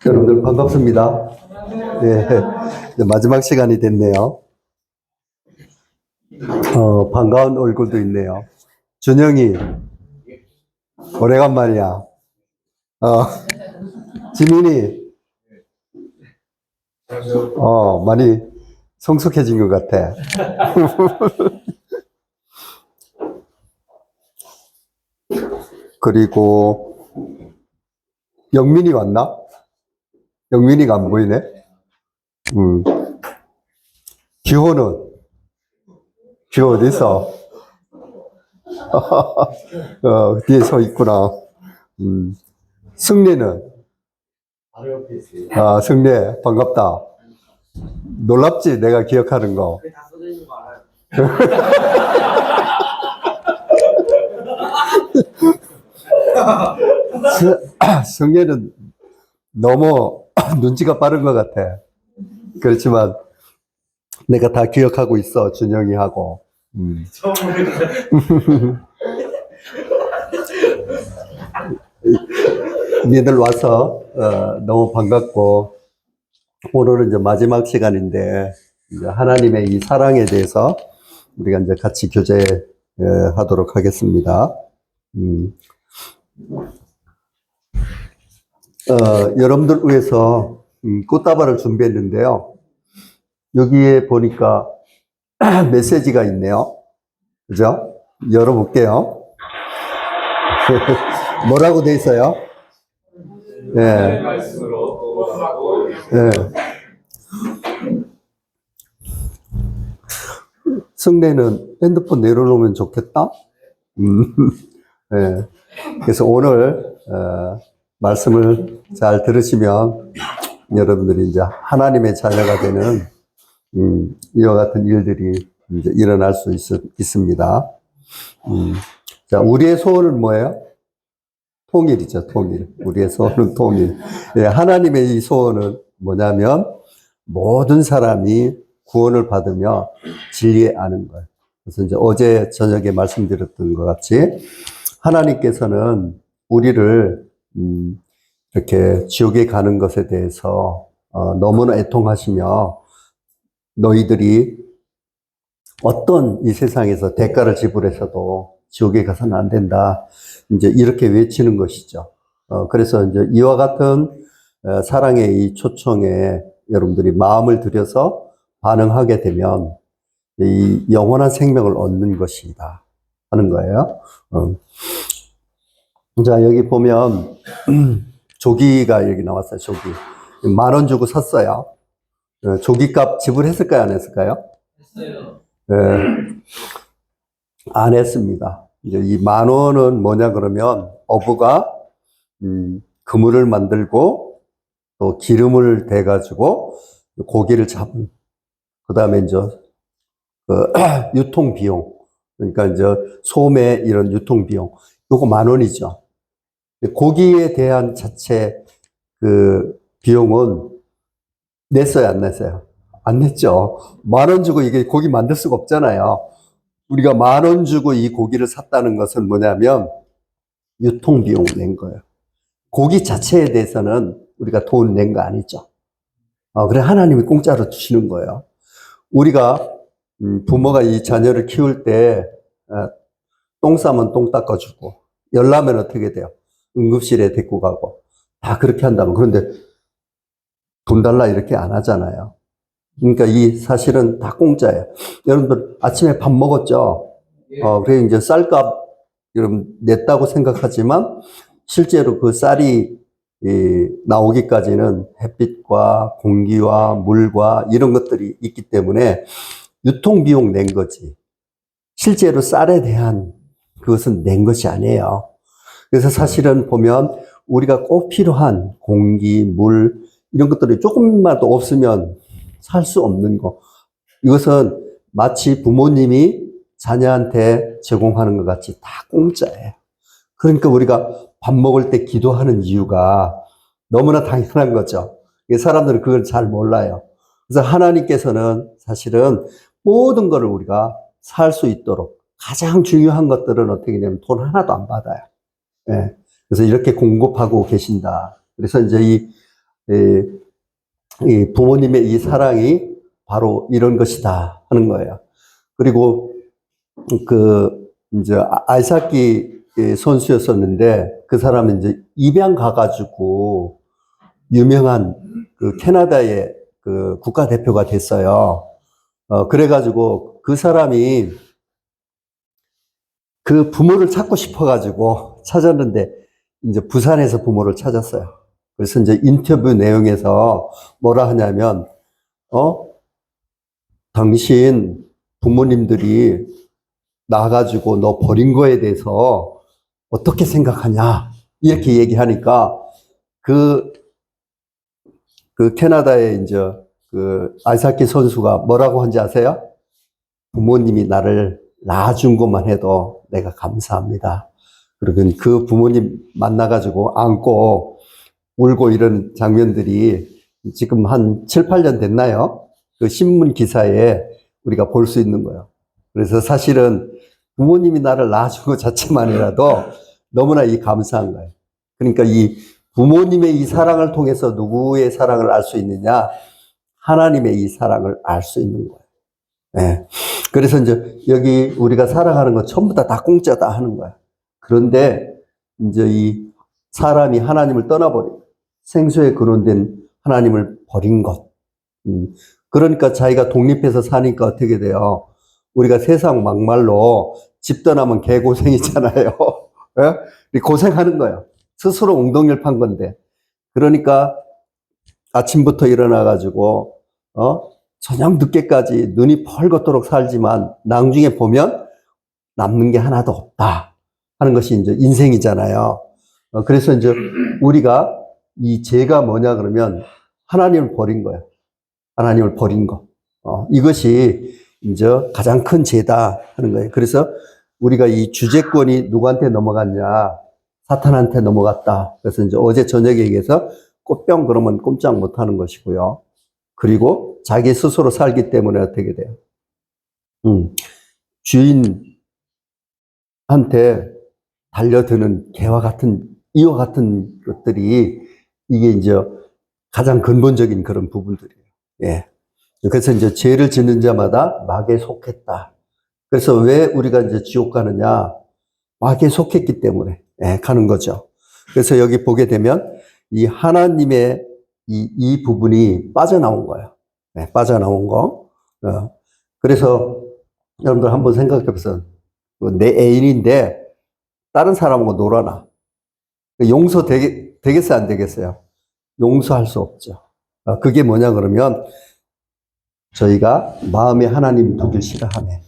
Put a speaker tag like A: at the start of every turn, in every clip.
A: 여러분들 반갑습니다. 예, 이제 마지막 시간이 됐네요. 반가운 얼굴도 있네요. 준영이, 오래간만이야. 지민이, 많이 성숙해진 것 같아. 그리고 영민이 왔나? 영민이가 안 보이네. 기호는? 기호 어디 있어? 뒤에 서 있구나. 승리는?
B: 바로 옆에 있어요.
A: 아, 승리, 반갑다. 놀랍지, 내가 기억하는 거.
B: 그게 다 써져 있는 거 알아요.
A: 승리는 너무 눈치가 빠른 것 같아. 그렇지만 내가 다 기억하고 있어, 준영이 하고.
B: 처음으로
A: 니들 와서 너무 반갑고, 오늘은 이제 마지막 시간인데 이제 하나님의 이 사랑에 대해서 우리가 이제 같이 교제하도록 하겠습니다. 여러분들 위해서 꽃다발을 준비했는데요. 여기에 보니까 메시지가 있네요. 그죠? 열어볼게요. 뭐라고 돼 있어요? 네. 네. 승래는 핸드폰 내려놓으면 좋겠다? 네. 그래서 오늘, 말씀을 잘 들으시면 여러분들이 이제 하나님의 자녀가 되는, 이와 같은 일들이 이제 일어날 수 있습니다. 자, 우리의 소원은 뭐예요? 통일이죠, 통일. 우리의 소원은 통일. 예, 하나님의 이 소원은 뭐냐면 모든 사람이 구원을 받으며 진리에 아는 거예요. 그래서 이제 어제 저녁에 말씀드렸던 것 같이 하나님께서는 우리를 이렇게 지옥에 가는 것에 대해서 너무나 애통하시며 너희들이 어떤 이 세상에서 대가를 지불해서도 지옥에 가서는 안 된다. 이제 이렇게 외치는 것이죠. 그래서 이제 이와 같은 사랑의 이 초청에 여러분들이 마음을 들여서 반응하게 되면 이 영원한 생명을 얻는 것이다 하는 거예요. 자, 여기 보면 조기가 여기 나왔어요. 조기. 10,000원 주고 샀어요. 조기값 지불했을까요? 안 했을까요?
B: 했어요.
A: 네, 안 했습니다. 이제 이 10,000원은 뭐냐 그러면 어부가 그물을 만들고 또 기름을 대가지고 고기를 잡은 그 다음에 이제 그 유통 비용, 그러니까 이제 소매 이런 유통 비용, 요거 10,000원이죠. 고기에 대한 자체 그 비용은 냈어요, 안 냈어요? 안 냈죠. 10,000원 주고 이게 고기 만들 수가 없잖아요. 우리가 10,000원 주고 이 고기를 샀다는 것은 뭐냐면 유통 비용을 낸 거예요. 고기 자체에 대해서는 우리가 돈 낸 거 아니죠. 그래 하나님이 공짜로 주시는 거예요. 우리가 부모가 이 자녀를 키울 때 똥 싸면 똥 닦아주고 열나면 어떻게 돼요? 응급실에 데리고 가고 다 그렇게 한다면, 그런데 돈 달라 이렇게 안 하잖아요. 그러니까 이 사실은 다 공짜예요. 여러분들 아침에 밥 먹었죠? 그래 이제 쌀값 여러분 냈다고 생각하지만 실제로 그 쌀이 나오기까지는 햇빛과 공기와 물과 이런 것들이 있기 때문에 유통비용 낸 거지. 실제로 쌀에 대한 그것은 낸 것이 아니에요. 그래서 사실은 보면 우리가 꼭 필요한 공기, 물 이런 것들이 조금만 더 없으면 살 수 없는 거. 이것은 마치 부모님이 자녀한테 제공하는 것 같이 다 공짜예요. 그러니까 우리가 밥 먹을 때 기도하는 이유가 너무나 당연한 거죠. 사람들은 그걸 잘 몰라요. 그래서 하나님께서는 사실은 모든 것을 우리가 살 수 있도록 가장 중요한 것들은 어떻게 되냐면 돈 하나도 안 받아요. 예. 그래서 이렇게 공급하고 계신다. 그래서 이제 이 이 부모님의 이 사랑이 바로 이런 것이다 하는 거예요. 그리고 이제 아이사키 선수였었는데 그 사람은 이제 입양 가가지고 유명한 그 캐나다의 그 국가대표가 됐어요. 그래가지고 그 사람이 그 부모를 찾고 싶어가지고 찾았는데 이제 부산에서 부모를 찾았어요. 그래서 이제 인터뷰 내용에서 뭐라 하냐면, 당신 부모님들이 나가지고 너 버린 거에 대해서 어떻게 생각하냐? 이렇게 얘기하니까 그 캐나다의 이제 그 아이사키 선수가 뭐라고 한지 아세요? 부모님이 나를 낳아준 것만 해도 내가 감사합니다. 그러면 그 부모님 만나가지고 안고 울고 이런 장면들이 지금 한 7, 8년 됐나요? 그 신문 기사에 우리가 볼 수 있는 거예요. 그래서 사실은 부모님이 나를 낳아준 것 자체만이라도 너무나 이 감사한 거예요. 그러니까 이 부모님의 이 사랑을 통해서 누구의 사랑을 알 수 있느냐? 하나님의 이 사랑을 알 수 있는 거예요. 네. 그래서 이제 여기 우리가 살아가는 건 전부 다 공짜다 하는 거야. 그런데 이제 이 사람이 하나님을 떠나버린, 생수에 근원된 하나님을 버린 것. 그러니까 자기가 독립해서 사니까 어떻게 돼요? 우리가 세상 막말로 집 떠나면 개고생이잖아요. 예? 고생하는 거예요. 스스로 엉덩이를 판 건데. 그러니까 아침부터 일어나가지고, 저녁 늦게까지 눈이 벌겋도록 살지만 나중에 보면 남는 게 하나도 없다 하는 것이 이제 인생이잖아요. 그래서 이제 우리가 이 죄가 뭐냐 그러면 하나님을 버린 거예요. 하나님을 버린 거. 이것이 이제 가장 큰 죄다 하는 거예요. 그래서 우리가 이 주재권이 누구한테 넘어갔냐? 사탄한테 넘어갔다. 그래서 이제 어제 저녁에 얘기해서 꽃병 그러면 꼼짝 못 하는 것이고요. 그리고 자기 스스로 살기 때문에 어떻게 돼요? 주인한테 달려드는 개와 같은, 이와 같은 것들이 이게 이제 가장 근본적인 그런 부분들이에요. 예. 그래서 이제 죄를 짓는 자마다 막에 속했다. 그래서 왜 우리가 이제 지옥 가느냐? 막에 속했기 때문에, 가는 거죠. 그래서 여기 보게 되면 이 하나님의 이 부분이 빠져나온 거예요. 빠져나온 거. 그래서 여러분들 한번 생각해 보세요. 내 애인인데 다른 사람하고 놀아나. 용서 되겠어요? 안 되겠어요? 용서할 수 없죠. 그게 뭐냐 그러면 저희가 마음에 하나님 두길 싫어하네.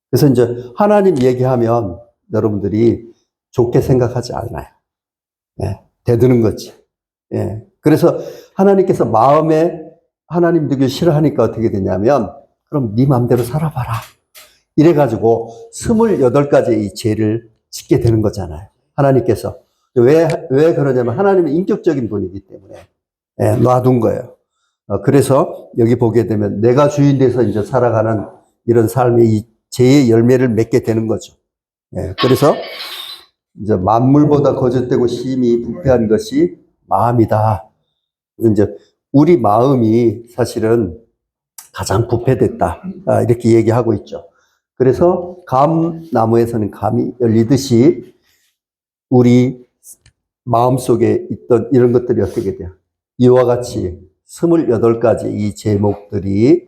A: 그래서 이제 하나님 얘기하면 여러분들이 좋게 생각하지 않아요. 대드는 거지. 그래서 하나님께서 마음에 하나님 두길 싫어하니까 어떻게 되냐면 그럼 네 마음대로 살아봐라. 이래가지고 28가지의 이 죄를 짓게 되는 거잖아요. 하나님께서. 왜 그러냐면 하나님은 인격적인 분이기 때문에 놔둔 거예요. 그래서 여기 보게 되면 내가 주인 돼서 이제 살아가는 이런 삶이 이 죄의 열매를 맺게 되는 거죠. 그래서 이제 만물보다 거짓되고 심히 부패한 것이 마음이다. 이제 우리 마음이 사실은 가장 부패됐다. 이렇게 얘기하고 있죠. 그래서 감나무에서는 감이 열리듯이 우리 마음속에 있던 이런 것들이 어떻게 돼요? 이와 같이 28가지 이 제목들이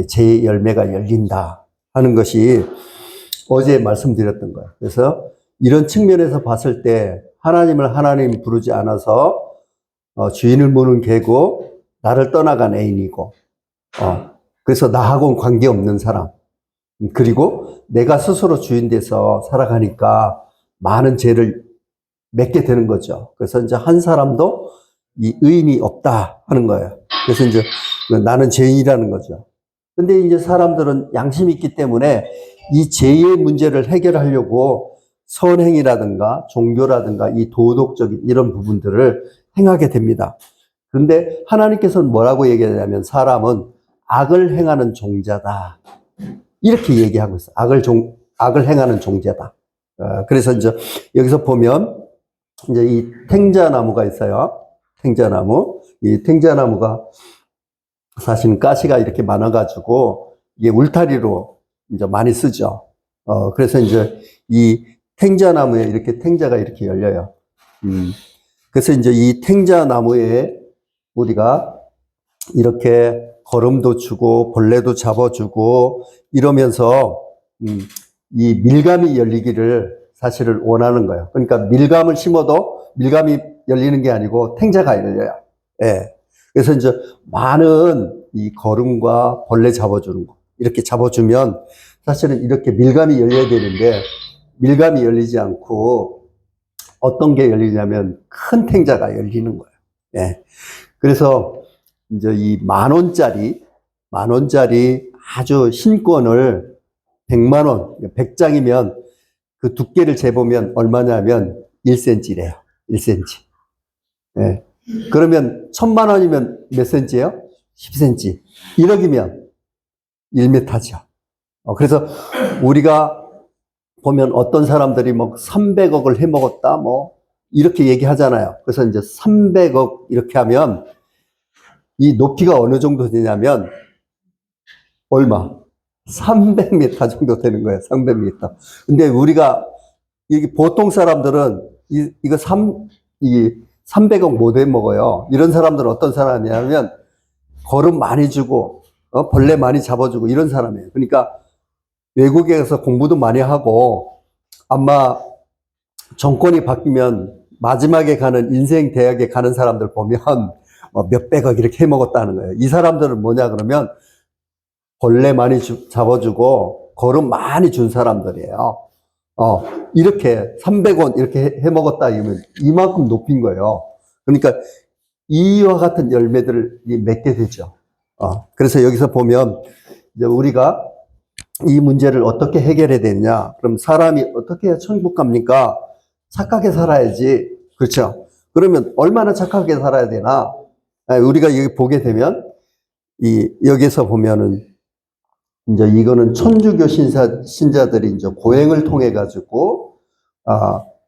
A: 제 열매가 열린다 하는 것이 어제 말씀드렸던 거예요. 그래서 이런 측면에서 봤을 때 하나님을 하나님 부르지 않아서 주인을 무는 개고 나를 떠나간 애인이고 그래서 나하고는 관계없는 사람 그리고 내가 스스로 주인 돼서 살아가니까 많은 죄를 맺게 되는 거죠. 그래서 이제 한 사람도 이 의인이 없다 하는 거예요. 그래서 이제 나는 죄인이라는 거죠. 근데 이제 사람들은 양심이 있기 때문에 이 죄의 문제를 해결하려고 선행이라든가 종교라든가 이 도덕적인 이런 부분들을 행하게 됩니다. 그런데 하나님께서는 뭐라고 얘기하냐면 사람은 악을 행하는 종자다. 이렇게 얘기하고 있어요. 악을 행하는 종자다. 그래서 이제 여기서 보면 이제 이 탱자나무가 있어요. 탱자나무. 이 탱자나무가 사실은 가시가 이렇게 많아가지고 이게 울타리로 이제 많이 쓰죠. 그래서 이제 이 탱자나무에 이렇게 탱자가 이렇게 열려요. 그래서 이제 이 탱자나무에 우리가 이렇게 거름도 주고 벌레도 잡아주고 이러면서 이 밀감이 열리기를 사실을 원하는 거예요. 그러니까 밀감을 심어도 밀감이 열리는 게 아니고 탱자가 열려요. 예. 그래서 이제 많은 이 거름과 벌레 잡아주는 거 이렇게 잡아주면 사실은 이렇게 밀감이 열려야 되는데 밀감이 열리지 않고 어떤 게 열리냐면 큰 탱자가 열리는 거예요. 예. 그래서 이제 이 만 원짜리 아주 신권을 100만 원, 100장이면 그 두께를 재보면 얼마냐면 1cm래요. 1cm. 예. 그러면 1000만 원이면 몇 cm예요? 10cm. 1억이면 1m죠. 그래서 우리가 보면 어떤 사람들이 뭐 300억을 해먹었다, 뭐, 이렇게 얘기하잖아요. 그래서 이제 300억 이렇게 하면 이 높이가 어느 정도 되냐면 얼마? 300m 정도 되는 거예요. 300m. 근데 우리가 이게 보통 사람들은 이거 300억 못 해 먹어요. 이런 사람들은 어떤 사람이냐면 거름 많이 주고 벌레 많이 잡아주고 이런 사람이에요. 그러니까 외국에 가서 공부도 많이 하고 아마 정권이 바뀌면 마지막에 가는 인생 대학에 가는 사람들 보면 몇백억 이렇게 해먹었다는 거예요. 이 사람들은 뭐냐 그러면 벌레 많이 잡아주고 거름 많이 준 사람들이에요. 이렇게 300원 이렇게 해먹었다 이러면 이만큼 높인 거예요. 그러니까 이와 같은 열매들을 맺게 되죠. 그래서 여기서 보면 이제 우리가 이 문제를 어떻게 해결해야 되느냐. 그럼 사람이 어떻게 해야 천국 갑니까? 착하게 살아야지. 그렇죠? 그러면 얼마나 착하게 살아야 되나? 우리가 여기 보게 되면 여기서 보면은 이제 이거는 천주교 신자들이 이제 고행을 통해 가지고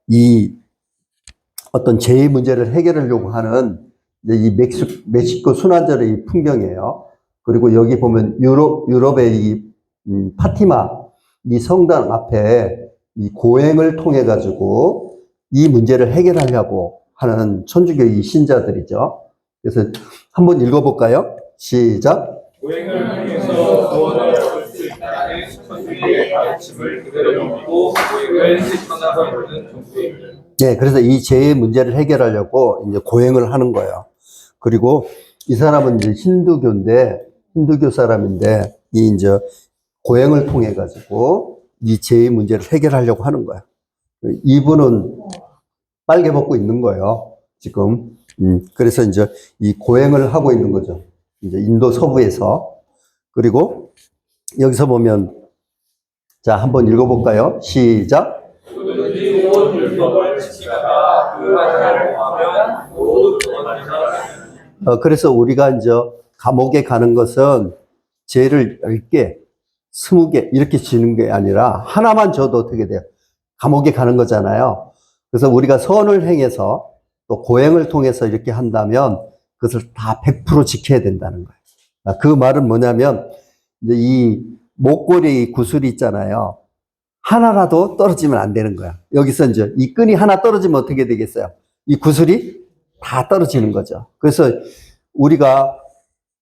A: 이 어떤 제의 문제를 해결하려고 하는 이제 이 멕시코 순환절의 이 풍경이에요. 그리고 여기 보면 유럽의 이 파티마 이 성당 앞에 이 고행을 통해 가지고 이 문제를 해결하려고 하는 천주교 이 신자들이죠. 그래서 한번 읽어볼까요? 시작.
B: 고행을 통해서 구원을 얻을 수 있다는 천주의 가르침을 그대로 믿고 고행을 실천하고 있는 종교입니다.
A: 네, 그래서 이 죄의 문제를 해결하려고 이제 고행을 하는 거예요. 그리고 이 사람은 이제 힌두교 사람인데 이 이제 고행을 통해 가지고 이 죄의 문제를 해결하려고 하는 거예요. 이분은 빨개 벗고 있는 거예요, 지금. 그래서 이제 이 고행을 하고 있는 거죠. 이제 인도 서부에서. 그리고 여기서 보면 자, 한번 읽어볼까요? 시작.
B: 누구든지 온 율법을 지키다가 그 하나를 하면 모두 구원하리라.
A: 그래서 우리가 이제 감옥에 가는 것은 죄를 10개, 20개 이렇게 지는 게 아니라 하나만 져도 어떻게 돼요? 감옥에 가는 거잖아요. 그래서 우리가 선을 행해서 또 고행을 통해서 이렇게 한다면 그것을 다 100% 지켜야 된다는 거예요. 그 말은 뭐냐면 이제 이 목걸이 구슬이 있잖아요. 하나라도 떨어지면 안 되는 거야. 여기서 이제 이 끈이 하나 떨어지면 어떻게 되겠어요? 이 구슬이 다 떨어지는 거죠. 그래서 우리가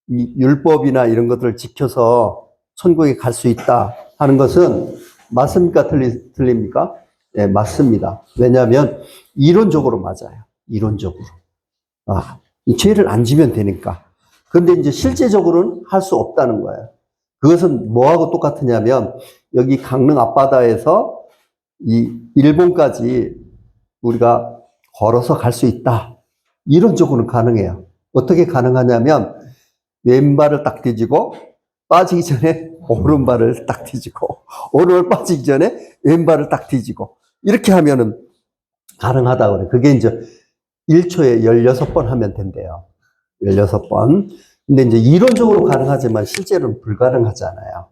A: 이 율법이나 이런 것들을 지켜서 천국에 갈 수 있다 하는 것은 맞습니까? 틀립니까? 네, 맞습니다. 왜냐하면 이론적으로 맞아요. 이론적으로. 이 죄를 안 지면 되니까. 그런데 이제 실제적으로는 할 수 없다는 거예요. 그것은 뭐하고 똑같으냐면 여기 강릉 앞바다에서 이 일본까지 우리가 걸어서 갈 수 있다. 이론적으로는 가능해요. 어떻게 가능하냐면 왼발을 딱 뒤지고 빠지기 전에 오른발을 딱 뒤지고 오른발 빠지기 전에 왼발을 딱 뒤지고 이렇게 하면은 가능하다고 그래요. 그게 이제 1초에 16번 하면 된대요. 16번. 근데 이제 이론적으로 가능하지만 실제로는 불가능하잖아요.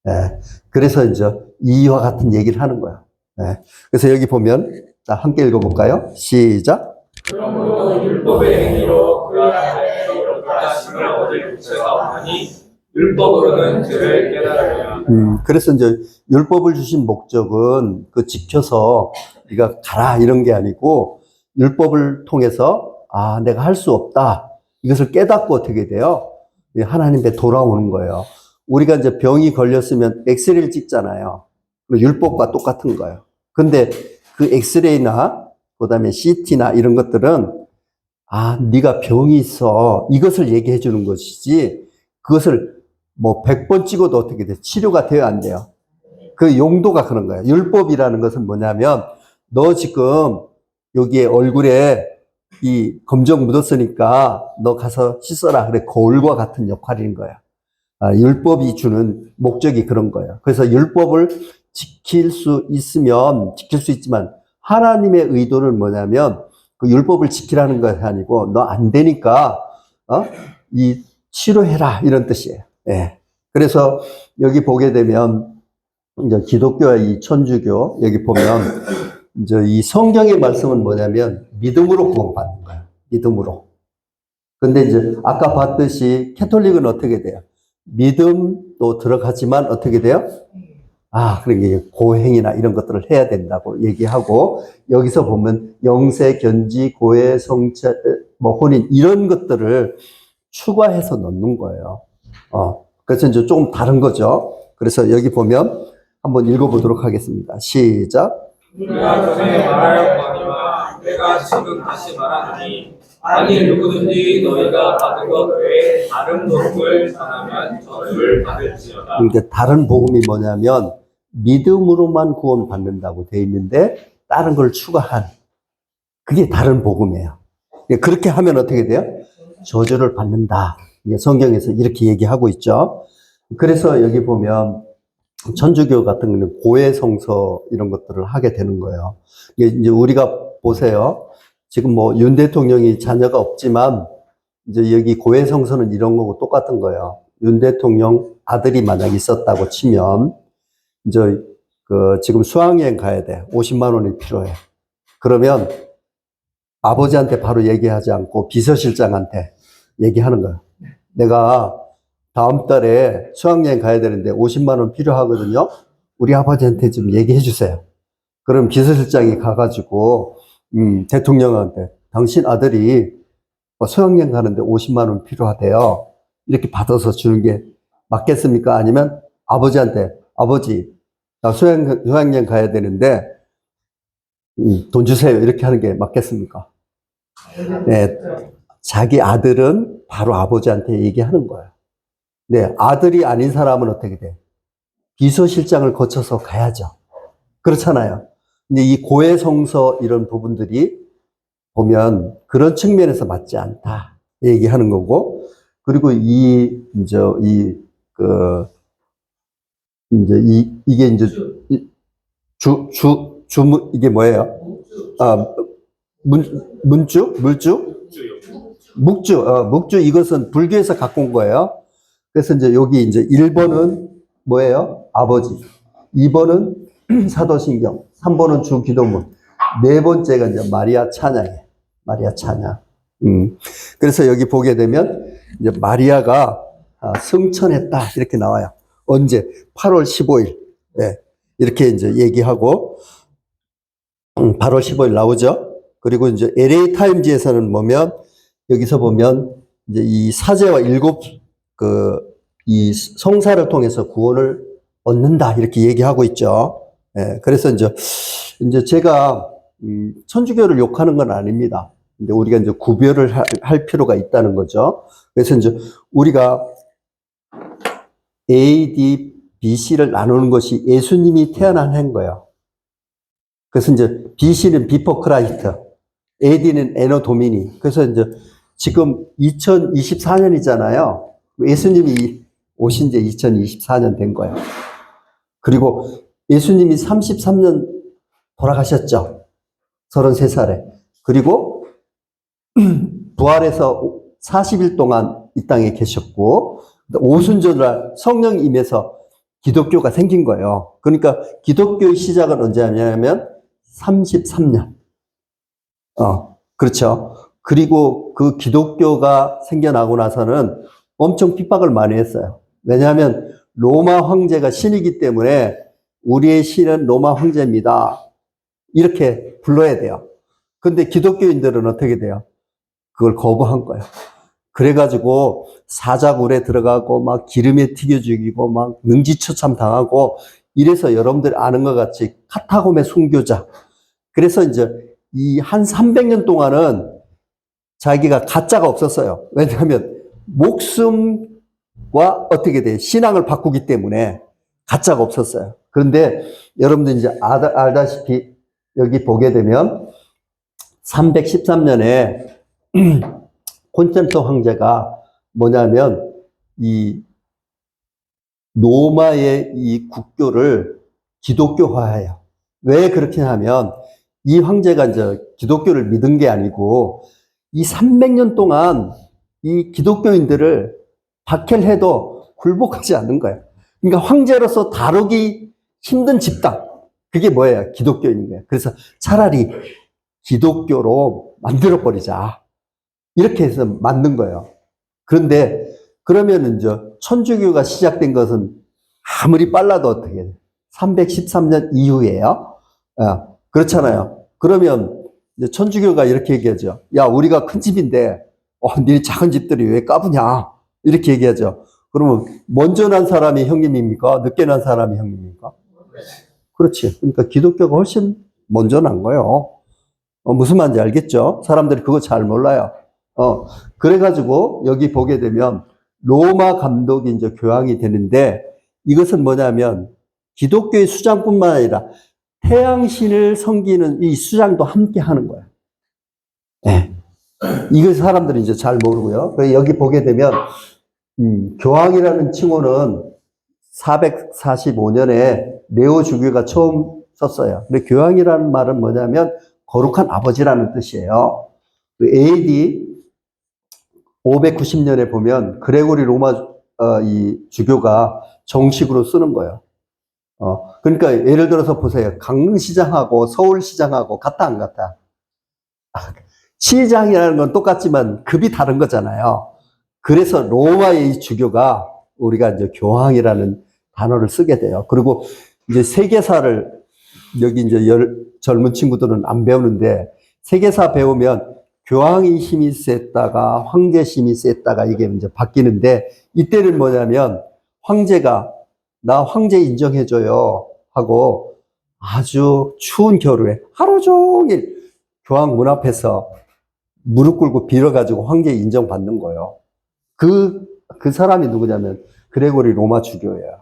A: 예. 그래서 이제 이와 같은 얘기를 하는 거예요. 예. 그래서 여기 보면, 자, 함께 읽어볼까요? 시작.
B: 그러므로 율법의 행위로 그 안에 깨달으심을 얻을 기체가 없나니 율법으로는 그를 깨달으리라.
A: 그래서 이제 율법을 주신 목적은 그 지켜서 네가 가라 이런 게 아니고 율법을 통해서 아, 내가 할 수 없다. 이것을 깨닫고 어떻게 돼요? 하나님께 돌아오는 거예요. 우리가 이제 병이 걸렸으면 엑스레이를 찍잖아요. 율법과 똑같은 거예요. 근데 그 엑스레이나 그다음에 CT나 이런 것들은 아, 네가 병이 있어. 이것을 얘기해 주는 것이지 그것을 뭐 100번 찍어도 어떻게 돼? 치료가 돼야 안 돼요. 그 용도가 그런 거예요. 율법이라는 것은 뭐냐면 너 지금 여기에 얼굴에 이 검정 묻었으니까 너 가서 씻어라. 그래. 거울과 같은 역할인 거야. 아, 율법이 주는 목적이 그런 거예요. 그래서 율법을 지킬 수 있으면 지킬 수 있지만 하나님의 의도는 뭐냐면 그 율법을 지키라는 것이 아니고 너 안 되니까 이 치료해라 이런 뜻이에요. 예. 그래서 여기 보게 되면 이제 기독교와 이 천주교 여기 보면 이제 이 성경의 말씀은 뭐냐면 믿음으로 구원받는 거예요. 믿음으로. 근데 이제 아까 봤듯이 캐톨릭은 어떻게 돼요? 믿음도 들어가지만 어떻게 돼요? 아, 그러니까 고행이나 이런 것들을 해야 된다고 얘기하고 여기서 보면 영세, 견지, 고해, 성체, 뭐 혼인 이런 것들을 추가해서 넣는 거예요. 그래서 이제 조금 다른 거죠. 그래서 여기 보면 한번 읽어보도록 하겠습니다. 시작.
B: 우리가 전에 말하였거니와 내가 지금 다시 말하노니 만일 누구든지 너희가 받은 것 외에 다른 복음을 전하면 저주를 받을지어다.
A: 그러니까 다른 복음이 뭐냐면 믿음으로만 구원받는다고 돼 있는데 다른 걸 추가한 그게 다른 복음이에요. 그렇게 하면 어떻게 돼요? 저주를 받는다. 성경에서 이렇게 얘기하고 있죠. 그래서 여기 보면 천주교 같은 경우는 고해성서 이런 것들을 하게 되는 거예요. 이제 우리가 보세요. 지금 뭐 윤 대통령이 자녀가 없지만 이제 여기 고해성서는 이런 거고 똑같은 거예요. 윤 대통령 아들이 만약 있었다고 치면 이제 그 지금 수학여행 가야 돼. 50만 원이 필요해. 그러면 아버지한테 바로 얘기하지 않고 비서실장한테 얘기하는 거야. 내가 다음 달에 수학여행 가야 되는데 50만 원 필요하거든요. 우리 아버지한테 좀 얘기해 주세요. 그럼 비서실장이 가가지고 대통령한테 당신 아들이 수학여행 가는데 50만 원 필요하대요. 이렇게 받아서 주는 게 맞겠습니까? 아니면 아버지한테 아버지 나 수학여행 가야 되는데 돈 주세요. 이렇게 하는 게 맞겠습니까? 네, 자기 아들은 바로 아버지한테 얘기하는 거예요. 네, 아들이 아닌 사람은 어떻게 돼? 비서실장을 거쳐서 가야죠. 그렇잖아요. 근데 이 고해성서 이런 부분들이 보면 그런 측면에서 맞지 않다 얘기하는 거고, 그리고 이게 이제 이게 뭐예요? 아, 물주? 묵주 이것은 불교에서 갖고 온 거예요. 그래서 이제 여기 이제 1번은 뭐예요? 아버지. 2번은 사도신경. 3번은 주기도문. 네 번째가 이제 마리아 찬양이에요. 마리아 찬양. 그래서 여기 보게 되면 이제 마리아가 승천했다. 이렇게 나와요. 언제? 8월 15일. 네. 이렇게 이제 얘기하고, 8월 15일 나오죠? 그리고 이제 LA 타임즈에서는 보면, 여기서 보면, 이제 이 사제와 이 성사를 통해서 구원을 얻는다. 이렇게 얘기하고 있죠. 예, 그래서 이제 제가, 천주교를 욕하는 건 아닙니다. 근데 우리가 이제 구별을 할 필요가 있다는 거죠. 그래서 이제 우리가 AD, BC를 나누는 것이 예수님이 태어난 해인 거예요. 그래서 이제 BC는 비포 크라이스트, AD는 에너 도미니. 그래서 이제 지금 2024년이잖아요. 예수님이 오신 지 2024년 된 거예요. 그리고 예수님이 33년 돌아가셨죠. 33살에. 그리고 부활해서 40일 동안 이 땅에 계셨고 오순절날 성령이 임해서 기독교가 생긴 거예요. 그러니까 기독교의 시작은 언제 하냐면 33년. 그렇죠. 그리고 그 기독교가 생겨나고 나서는 엄청 핍박을 많이 했어요. 왜냐하면 로마 황제가 신이기 때문에 우리의 신은 로마 황제입니다. 이렇게 불러야 돼요. 근데 기독교인들은 어떻게 돼요? 그걸 거부한 거예요. 그래가지고 사자굴에 들어가고 막 기름에 튀겨 죽이고 막 능지처참 당하고 이래서 여러분들이 아는 것 같이 카타콤의 순교자. 그래서 이제 이 한 300년 동안은 자기가 가짜가 없었어요. 왜냐하면 목숨과 어떻게 돼? 신앙을 바꾸기 때문에 가짜가 없었어요. 그런데 여러분들 이제 알다시피 여기 보게 되면 313년에 콘스탄틴 황제가 뭐냐면 이 로마의 이 국교를 기독교화해요. 왜 그렇게 하면 이 황제가 이제 기독교를 믿은 게 아니고 이 300년 동안 이 기독교인들을 박해해도 굴복하지 않는 거예요. 그러니까 황제로서 다루기 힘든 집단. 그게 뭐예요? 기독교인인 거예요. 그래서 차라리 기독교로 만들어버리자. 이렇게 해서 만든 거예요. 그런데 그러면 이제 천주교가 시작된 것은 아무리 빨라도 어떻게 해요? 313년 이후에요. 그렇잖아요. 그러면 이제 천주교가 이렇게 얘기하죠. 야, 우리가 큰 집인데, 니네 작은 집들이 왜 까부냐? 이렇게 얘기하죠. 그러면 먼저 난 사람이 형님입니까? 늦게 난 사람이 형님입니까? 그렇지. 그러니까 기독교가 훨씬 먼저 난 거예요. 무슨 말인지 알겠죠? 사람들이 그거 잘 몰라요. 그래가지고 여기 보게 되면 로마 감독이 이제 교황이 되는데 이것은 뭐냐면 기독교의 수장뿐만 아니라 태양신을 섬기는 이 수장도 함께 하는 거예요. 네. 이걸 사람들이 이제 잘 모르고요. 여기 보게 되면, 교황이라는 칭호는 445년에 네오 주교가 처음 썼어요. 근데 교황이라는 말은 뭐냐면 거룩한 아버지라는 뜻이에요. AD 590년에 보면 그레고리 로마 이 주교가 정식으로 쓰는 거예요. 그러니까 예를 들어서 보세요. 강릉시장하고 서울시장하고 같아 안 같아? 시장이라는 건 똑같지만 급이 다른 거잖아요. 그래서 로마의 이 주교가 우리가 이제 교황이라는 단어를 쓰게 돼요. 그리고 이제 세계사를 여기 이제 젊은 친구들은 안 배우는데 세계사 배우면 교황이 힘이 셌다가 황제 힘이 셌다가 이게 이제 바뀌는데 이때는 뭐냐면 황제가 나 황제 인정해줘요 하고 아주 추운 겨울에 하루 종일 교황 문 앞에서 무릎 꿇고 빌어가지고 황제 인정받는 거예요. 그 사람이 누구냐면 그레고리 로마 주교예요.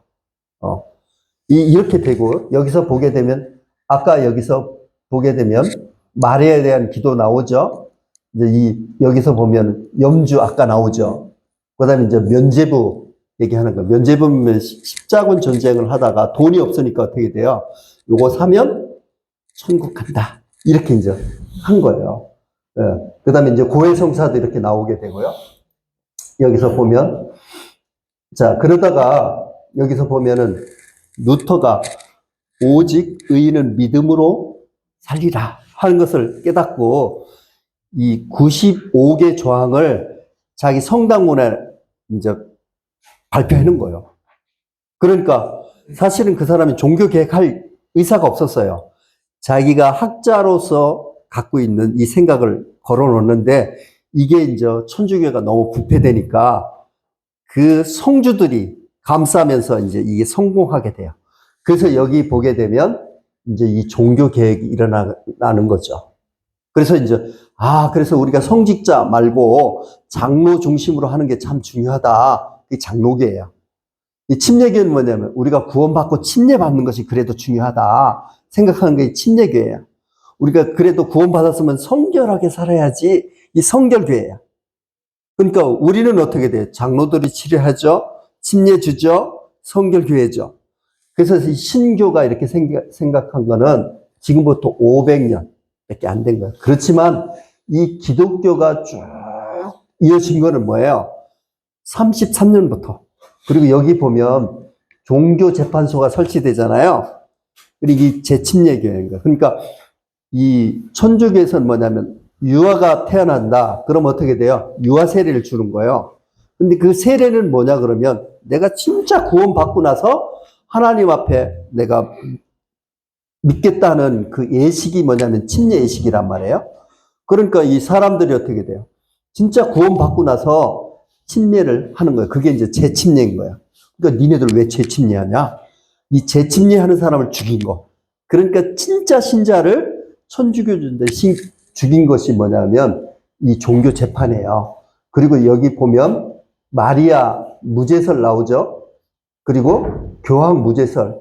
A: 이렇게 되고 여기서 보게 되면 아까 여기서 보게 되면 마리아에 대한 기도 나오죠. 이제 여기서 보면 염주 아까 나오죠. 그다음에 이제 면죄부 얘기하는 거. 면죄부면 십자군 전쟁을 하다가 돈이 없으니까 어떻게 돼요? 요거 사면 천국 간다. 이렇게 이제 한 거예요. 그다음에 이제 고해성사도 이렇게 나오게 되고요. 여기서 보면 자 그러다가 여기서 보면은 루터가 오직 의인은 믿음으로 살리라 하는 것을 깨닫고 이 95개 조항을 자기 성당문에 이제 발표하는 거예요. 그러니까 사실은 그 사람이 종교 개혁할 의사가 없었어요. 자기가 학자로서 갖고 있는 이 생각을 걸어 놓는데 이게 이제 천주교가 너무 부패되니까 그 성주들이 감싸면서 이제 이게 성공하게 돼요. 그래서 여기 보게 되면 이제 이 종교 개혁이 일어나는 거죠. 그래서 이제 그래서 우리가 성직자 말고 장로 중심으로 하는 게 참 중요하다. 이 장로교예요. 이 침례교는 뭐냐면 우리가 구원받고 침례받는 것이 그래도 중요하다 생각하는 게 침례교예요. 우리가 그래도 구원받았으면 성결하게 살아야지 이 성결교예요. 그러니까 우리는 어떻게 돼요? 장로들이 치료하죠. 침례 주죠. 성결교회죠. 그래서 이 신교가 이렇게 생각한 거는 지금부터 500년밖에 안 된 거예요. 그렇지만 이 기독교가 쭉 이어진 거는 뭐예요? 33년부터. 그리고 여기 보면 종교재판소가 설치되잖아요. 그리고 이 재침례교회인 거예요. 그러니까 이 천주교에서는 뭐냐면 유아가 태어난다. 그럼 어떻게 돼요? 유아 세례를 주는 거예요. 근데 그 세례는 뭐냐 그러면 내가 진짜 구원받고 나서 하나님 앞에 내가 믿겠다는 그 예식이 뭐냐면 침례 예식이란 말이에요. 그러니까 이 사람들이 어떻게 돼요? 진짜 구원받고 나서 침례를 하는 거예요. 그게 이제 재침례인 거예요. 그러니까 니네들 왜 재침례하냐? 이 재침례하는 사람을 죽인 거. 그러니까 진짜 신자를 천주교주인데 죽인 것이 뭐냐면 이 종교 재판이에요. 그리고 여기 보면 마리아 무제설 나오죠. 그리고 교황 무제설.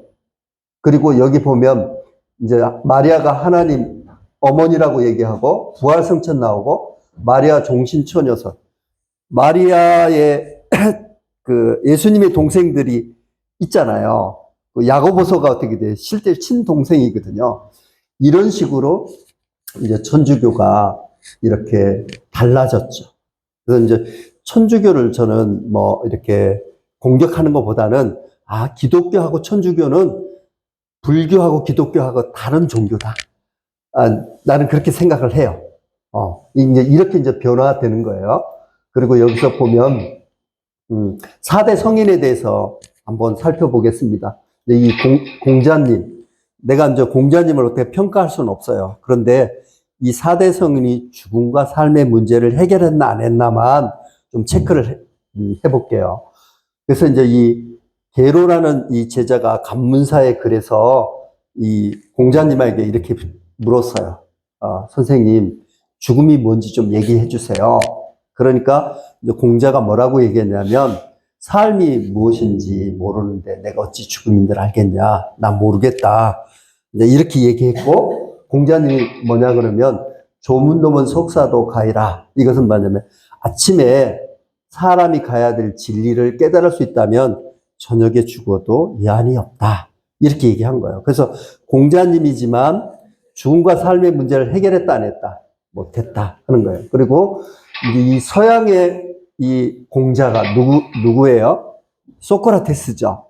A: 그리고 여기 보면 이제 마리아가 하나님 어머니라고 얘기하고 부활성천 나오고 마리아 종신처녀설. 마리아의 그 예수님의 동생들이 있잖아요. 그 야고보서가 어떻게 돼? 실제 친동생이거든요. 이런 식으로 이제 천주교가 이렇게 달라졌죠. 그래서 이제 천주교를 저는 뭐 이렇게 공격하는 것보다는 기독교하고 천주교는 불교하고 기독교하고 다른 종교다. 나는 그렇게 생각을 해요. 이제 이렇게 이제 변화되는 거예요. 그리고 여기서 보면 4대 성인에 대해서 한번 살펴보겠습니다. 이 공자님, 내가 이제 공자님을 어떻게 평가할 수는 없어요. 그런데 이 4대 성인이 죽음과 삶의 문제를 해결했나 안 했나만 좀 체크를 해볼게요. 그래서 이제 이 게로라는 이 제자가 간문사에 글에서 이 공자님에게 이렇게 물었어요. 선생님, 죽음이 뭔지 좀 얘기해 주세요. 그러니까 이제 공자가 뭐라고 얘기했냐면 삶이 무엇인지 모르는데 내가 어찌 죽음인 줄 알겠냐? 난 모르겠다. 이제 이렇게 얘기했고 공자님이 뭐냐 그러면 조문도문 속사도 가이라. 이것은 뭐냐면 아침에 사람이 가야 될 진리를 깨달을 수 있다면 저녁에 죽어도 이한이 없다. 이렇게 얘기한 거예요. 그래서 공자님이지만 죽음과 삶의 문제를 해결했다 안 했다? 못했다 하는 거예요. 그리고 이 서양의 이 공자가 누구예요? 소크라테스죠.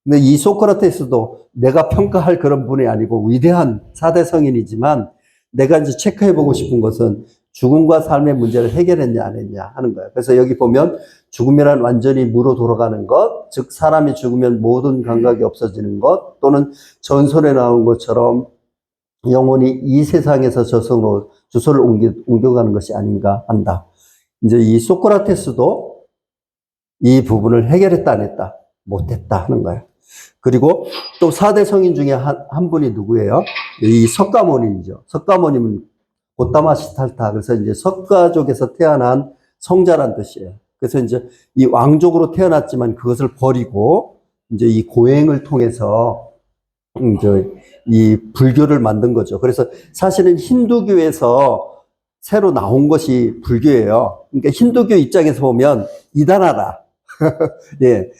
A: 근데 이 소크라테스도 내가 평가할 그런 분이 아니고 위대한 4대 성인이지만 내가 이제 체크해보고 싶은 것은 죽음과 삶의 문제를 해결했냐 안 했냐 하는 거예요. 그래서 여기 보면 죽음이란 완전히 무로 돌아가는 것, 즉 사람이 죽으면 모든 감각이 없어지는 것, 또는 전설에 나온 것처럼 영혼이 이 세상에서 저승으로 주소를 옮겨가는 것이 아닌가 한다. 이제 이 소크라테스도 이 부분을 해결했다 안 했다? 못했다 하는 거예요. 그리고 또 4대 성인 중에 한 분이 누구예요? 이 석가모니이죠. 석가모니는 고타마시탈타. 그래서 이제 석가족에서 태어난 성자란 뜻이에요. 그래서 이제 이 왕족으로 태어났지만 그것을 버리고 이제 이 고행을 통해서 이제 이 불교를 만든 거죠. 그래서 사실은 힌두교에서 새로 나온 것이 불교예요. 그러니까 힌두교 입장에서 보면 이단하다. 예.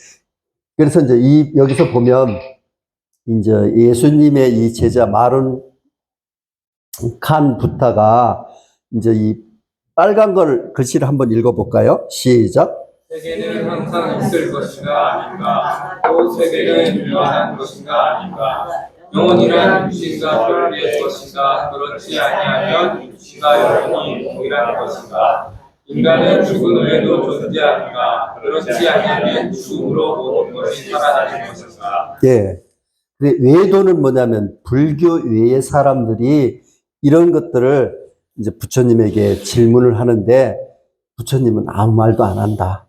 A: 그래서 이제 여기서 보면 이제 예수님의 이 제자 마룬 칸 부타가 이제 이 빨간 걸 글씨를 한번 읽어볼까요? 시작.
B: 세계는 항상 있을 것인가 아닌가, 또 세계는 유한한 것인가 아닌가, 영혼이란 육신과 별개의 것인가, 그렇지 아니하면 육신과 영혼이 동일한 것인가, 인간은 죽은 후에도 존재하는가, 그렇지 아니하면 죽음으로 모든 것이 사라지는 것인가.
A: 예. 외도는 뭐냐면 불교 외의 사람들이 이런 것들을 이제 부처님에게 질문을 하는데 부처님은 아무 말도 안 한다.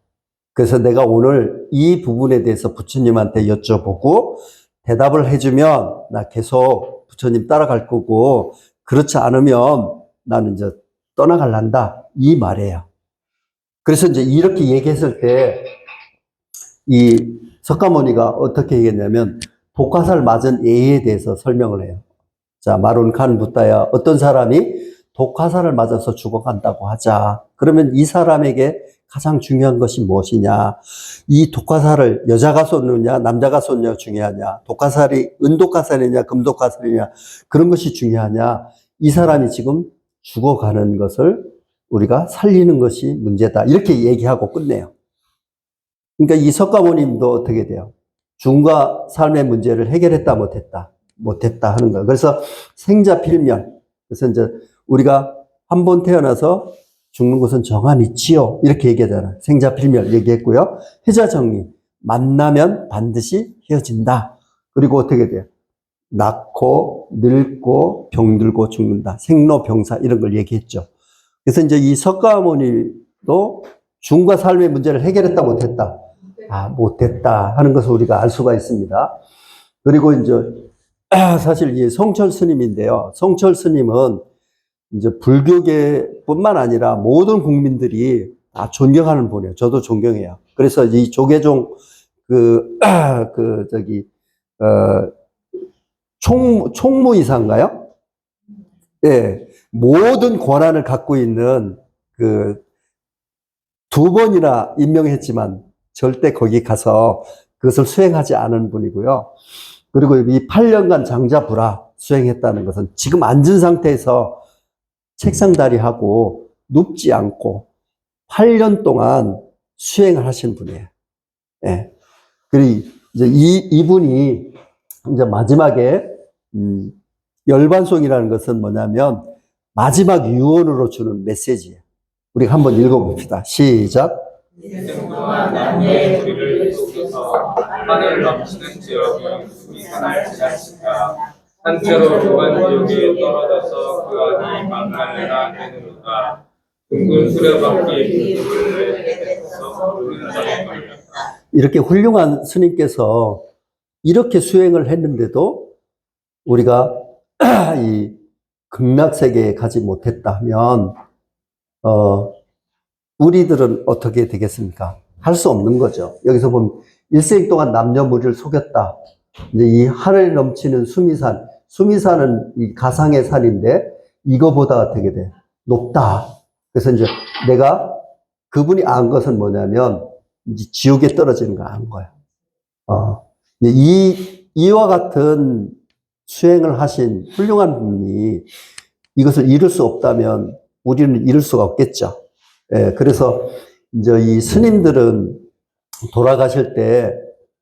A: 그래서 내가 오늘 이 부분에 대해서 부처님한테 여쭤보고 대답을 해주면 나 계속 부처님 따라갈 거고 그렇지 않으면 나는 이제 떠나갈란다. 이 말이에요. 그래서 이제 이렇게 얘기했을 때 이 석가모니가 어떻게 얘기했냐면 독화살 맞은 예에 대해서 설명을 해요. 자, 마룬 칸 부타야 어떤 사람이 독화살을 맞아서 죽어간다고 하자. 그러면 이 사람에게 가장 중요한 것이 무엇이냐? 이 독화살을 여자가 쏘느냐, 남자가 쏘느냐 중요하냐? 독화살이 은독화살이냐, 금독화살이냐? 그런 것이 중요하냐? 이 사람이 지금 죽어가는 것을 우리가 살리는 것이 문제다. 이렇게 얘기하고 끝내요. 그러니까 이 석가모님도 어떻게 돼요? 죽음과 삶의 문제를 해결했다, 못했다? 못했다 하는 거예요. 그래서 생자필멸. 그래서 이제 우리가 한 번 태어나서 죽는 것은 정한 이치요. 이렇게 얘기하잖아요. 생자필멸 얘기했고요. 해자정리. 만나면 반드시 헤어진다. 그리고 어떻게 돼요? 낳고, 늙고, 병들고 죽는다. 생로병사 이런 걸 얘기했죠. 그래서 이제 이 석가모니도 죽음과 삶의 문제를 해결했다 못했다. 못했다 하는 것을 우리가 알 수가 있습니다. 그리고 이제 사실 이 성철 스님인데요. 성철 스님은 이제 불교계뿐만 아니라 모든 국민들이 다 존경하는 분이에요. 저도 존경해요. 그래서 이 조계종 총무이사인가요? 예, 모든 권한을 갖고 있는 두 번이나 임명했지만 절대 거기 가서 그것을 수행하지 않은 분이고요. 그리고 이 8년간 장자불화 수행했다는 것은 지금 앉은 상태에서 책상다리하고 눕지 않고 8년 동안 수행을 하신 분이에요. 예. 그리고 이제 이분이 이제 마지막에, 열반송이라는 것은 뭐냐면 마지막 유언으로 주는 메시지예요. 우리가 한번 읽어봅시다. 시작.
B: 인생 동안 남의 우리를 속에서 하늘 넘치는 지역이 숨이 산할지 않을까. 한때로 무간지옥에 떨어져서 그 안이 망할래나 되는가. 둥근 수레바퀴 불을 내서 오르는 자에 걸렸다.
A: 이렇게 훌륭한 스님께서 이렇게 수행을 했는데도 우리가 이 극락세계에 가지 못했다면, 우리들은 어떻게 되겠습니까? 할 수 없는 거죠. 여기서 보면 일생 동안 남녀무리를 속였다. 이제 이 하늘에 넘치는 수미산, 수미산은 이 가상의 산인데 이거보다 어떻게 돼? 높다. 그래서 이제 내가 그분이 안 것은 뭐냐면 이제 지옥에 떨어지는 거 안 거야. 이와 같은 수행을 하신 훌륭한 분이 이것을 이룰 수 없다면 우리는 이룰 수가 없겠죠. 예, 그래서 이제 이 스님들은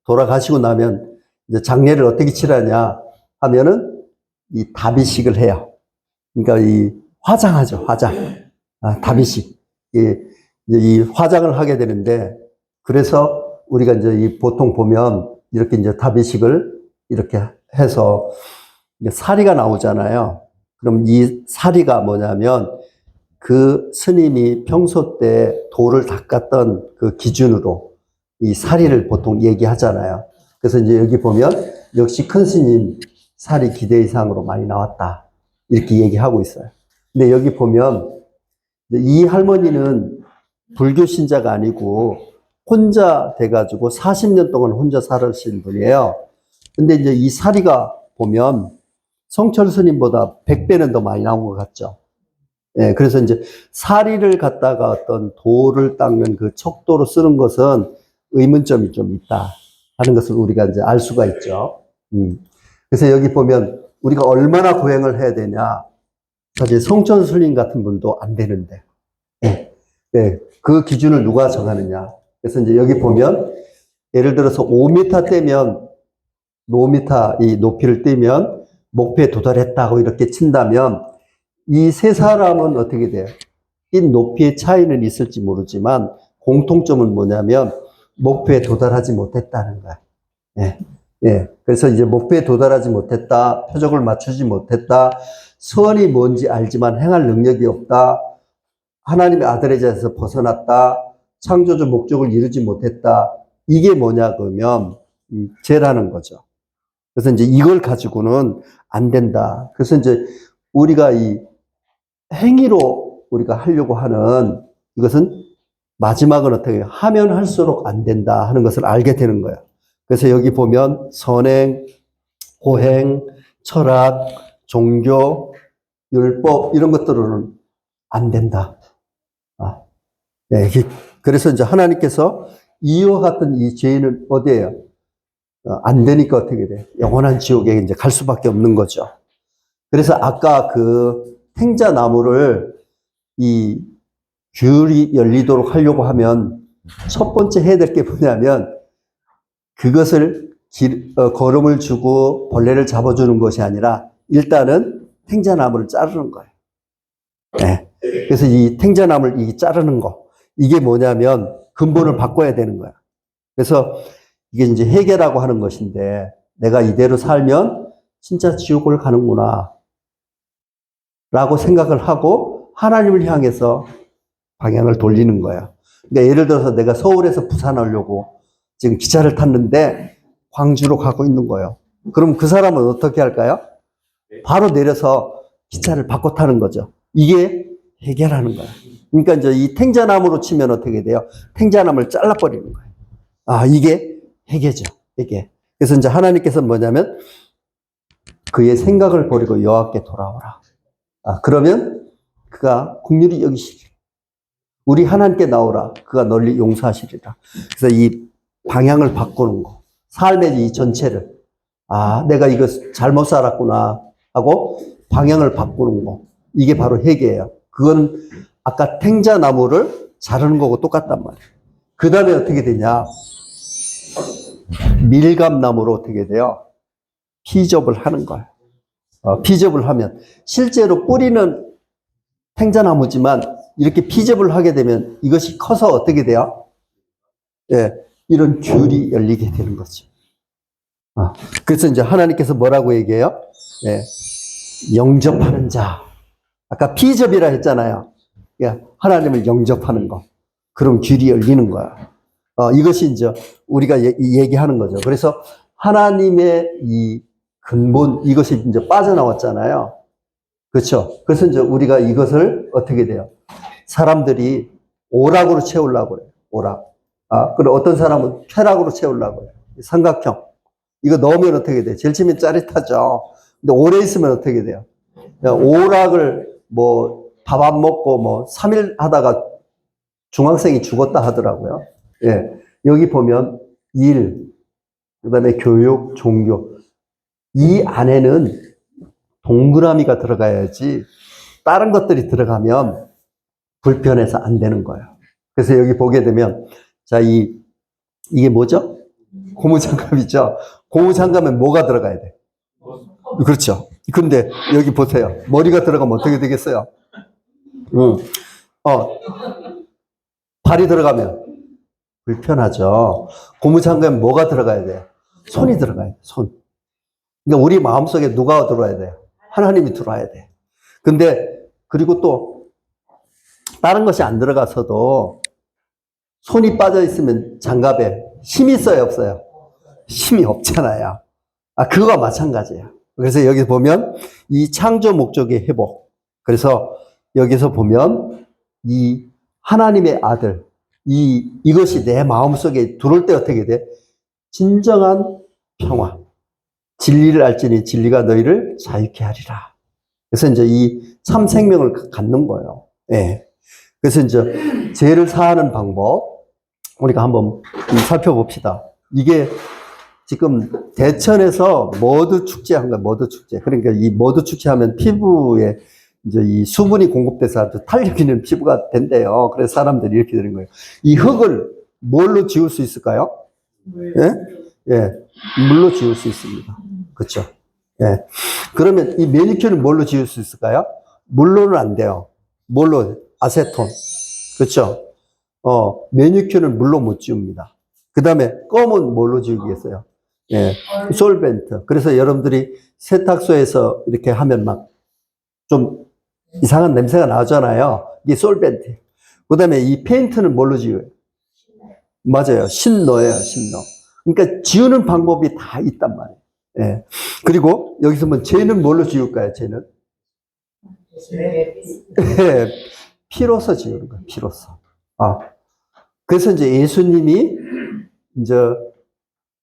A: 돌아가시고 나면 이제 장례를 어떻게 치르냐 하면은 이 다비식을 해요. 그러니까 이 화장하죠, 화장. 다비식. 이 화장을 하게 되는데, 그래서 우리가 이제 보통 보면 이렇게 이제 다비식을 이렇게 해서 사리가 나오잖아요. 그럼 이 사리가 뭐냐면 그 스님이 평소 때 도를 닦았던 그 기준으로 이 사리를 보통 얘기하잖아요. 그래서 이제 여기 보면 역시 큰 스님 사리 기대 이상으로 많이 나왔다. 이렇게 얘기하고 있어요. 근데 여기 보면 이 할머니는 불교 신자가 아니고 혼자 돼가지고 40년 동안 혼자 살으신 분이에요. 근데 이제 이 사리가 보면 성철 스님보다 100배는 더 많이 나온 것 같죠. 예, 그래서 이제 사리를 갖다가 어떤 도를 닦는 그 척도로 쓰는 것은 의문점이 좀 있다 하는 것을 우리가 이제 알 수가 있죠. 그래서 여기 보면 우리가 얼마나 고행을 해야 되냐. 사실 성철 스님 같은 분도 안 되는데. 예, 예, 그 기준을 누가 정하느냐. 그래서 이제 여기 보면 예를 들어서 5m 떼면 5m 이 높이를 떼면 목표에 도달했다고 이렇게 친다면 이 세 사람은 어떻게 돼요? 이 높이의 차이는 있을지 모르지만 공통점은 뭐냐면 목표에 도달하지 못했다는 거야. 예. 예. 그래서 이제 목표에 도달하지 못했다, 표적을 맞추지 못했다, 선이 뭔지 알지만 행할 능력이 없다, 하나님의 아들의 자에서 벗어났다, 창조주 목적을 이루지 못했다. 이게 뭐냐 그러면 죄라는 거죠. 그래서 이제 이걸 가지고는 안 된다. 그래서 이제 우리가 이 행위로 우리가 하려고 하는 이것은 마지막은 어떻게 하면 할수록 안 된다 하는 것을 알게 되는 거예요. 그래서 여기 보면 선행, 호행, 철학, 종교, 율법 이런 것들로는 안 된다. 네, 그래서 이제 하나님께서 이와 같은 이 죄는 어디에요? 안 되니까 어떻게 돼? 영원한 지옥에 이제 갈 수밖에 없는 거죠. 그래서 아까 그 행자나무를 이 귤이 열리도록 하려고 하면 첫 번째 해야 될 게 뭐냐면 그것을 거름을 주고 벌레를 잡아주는 것이 아니라 일단은 행자나무를 자르는 거예요. 예. 그래서 이 탱자나무를 이 자르는 거, 이게 뭐냐면 근본을 바꿔야 되는 거야. 그래서 이게 이제 해계라고 하는 것인데, 내가 이대로 살면 진짜 지옥을 가는구나 라고 생각을 하고 하나님을 향해서 방향을 돌리는 거야. 그러니까 예를 들어서 내가 서울에서 부산 오려고 지금 기차를 탔는데 광주로 가고 있는 거예요. 그럼 그 사람은 어떻게 할까요? 바로 내려서 기차를 바꿔 타는 거죠. 이게 해결하는 거야. 그러니까 이제 이 탱자나무로 치면 어떻게 돼요? 탱자나무를 잘라버리는 거예요. 아, 이게 해계죠. 해계. 그래서 이제 하나님께서 뭐냐면 그의 생각을 버리고 여호와께 돌아오라. 아, 그러면 그가 긍휼히 여기시리라. 우리 하나님께 나오라. 그가 널리 용서하시리라. 그래서 이 방향을 바꾸는 거. 삶의 이 전체를. 아, 내가 이거 잘못 살았구나 하고 방향을 바꾸는 거. 이게 바로 회개예요. 그건 아까 탱자나무를 자르는 거고 똑같단 말이에요. 그 다음에 어떻게 되냐. 밀감나무로 어떻게 돼요? 피접을 하는 거예요. 피접을 하면 실제로 뿌리는 탱자나무지만 이렇게 피접을 하게 되면 이것이 커서 어떻게 돼요? 예, 이런 귤이 열리게 되는 거죠. 그래서 이제 하나님께서 뭐라고 얘기해요? 예, 영접하는 자. 아까 피접이라 했잖아요. 예, 하나님을 영접하는 거. 그럼 귤이 열리는 거야. 이것이 이제 우리가 얘기하는 거죠. 그래서 하나님의 이 근본, 이것이 이제 빠져나왔잖아요. 그렇죠? 그래서 이제 우리가 이것을 어떻게 돼요? 사람들이 오락으로 채우려고 그래요. 오락. 그리고 어떤 사람은 쾌락으로 채우려고 해요. 삼각형. 이거 넣으면 어떻게 돼요? 제일 처음엔 짜릿하죠. 근데 오래 있으면 어떻게 돼요? 오락을 뭐 밥 안 먹고 뭐 3일 하다가 중학생이 죽었다 하더라고요. 예. 여기 보면 일, 그다음에 교육, 종교. 이 안에는 동그라미가 들어가야지 다른 것들이 들어가면 불편해서 안 되는 거예요. 그래서 여기 보게 되면 자, 이게 뭐죠? 고무장갑이죠. 고무장갑에 뭐가 들어가야 돼? 그렇죠. 근데 여기 보세요. 머리가 들어가면 어떻게 되겠어요? 발이 들어가면 불편하죠. 고무장갑에 뭐가 들어가야 돼요? 손이 들어가야 돼요. 손. 그러니까 우리 마음속에 누가 들어와야 돼요? 하나님이 들어와야 돼. 근데 그리고 또 다른 것이 안 들어가서도 손이 빠져 있으면 장갑에 힘이 있어요, 없어요? 힘이 없잖아요. 그거와 마찬가지예요. 그래서 여기 보면 이 창조 목적의 회복. 그래서 여기서 보면 이 하나님의 아들, 이것이 내 마음속에 들어올 때 어떻게 돼? 진정한 평화. 진리를 알지니 진리가 너희를 자유케 하리라. 그래서 이제 이 참 생명을 갖는 거예요. 예. 그래서 이제 죄를 사하는 방법 우리가 한번 살펴봅시다. 이게 지금 대천에서 머드 축제한 거예요. 머드 축제. 그러니까 이 머드 축제하면 피부에 이제 이 수분이 공급돼서 아주 탄력 있는 피부가 된대요. 그래서 사람들이 이렇게 되는 거예요. 이 흙을 뭘로 지울 수 있을까요? 예? 예. 물로 지울 수 있습니다. 그렇죠? 예. 그러면 이 매니큐어는 뭘로 지울 수 있을까요? 물로는 안 돼요. 뭘로? 아세톤. 그렇죠? 매니큐어는 물로 못 지웁니다. 그 다음에 껌은 뭘로 지우겠어요? 예. 솔벤트. 그래서 여러분들이 세탁소에서 이렇게 하면 막 좀 이상한 냄새가 나잖아요. 이게 솔벤트. 그 다음에 이 페인트는 뭘로 지워요? 맞아요. 신노예요, 신노. 그러니까 지우는 방법이 다 있단 말이에요. 예. 그리고 여기서 뭐 죄는 뭘로 지울까요? 죄는? 예. 피로서 지우는 거예요. 피로서. 그래서 이제 예수님이 이제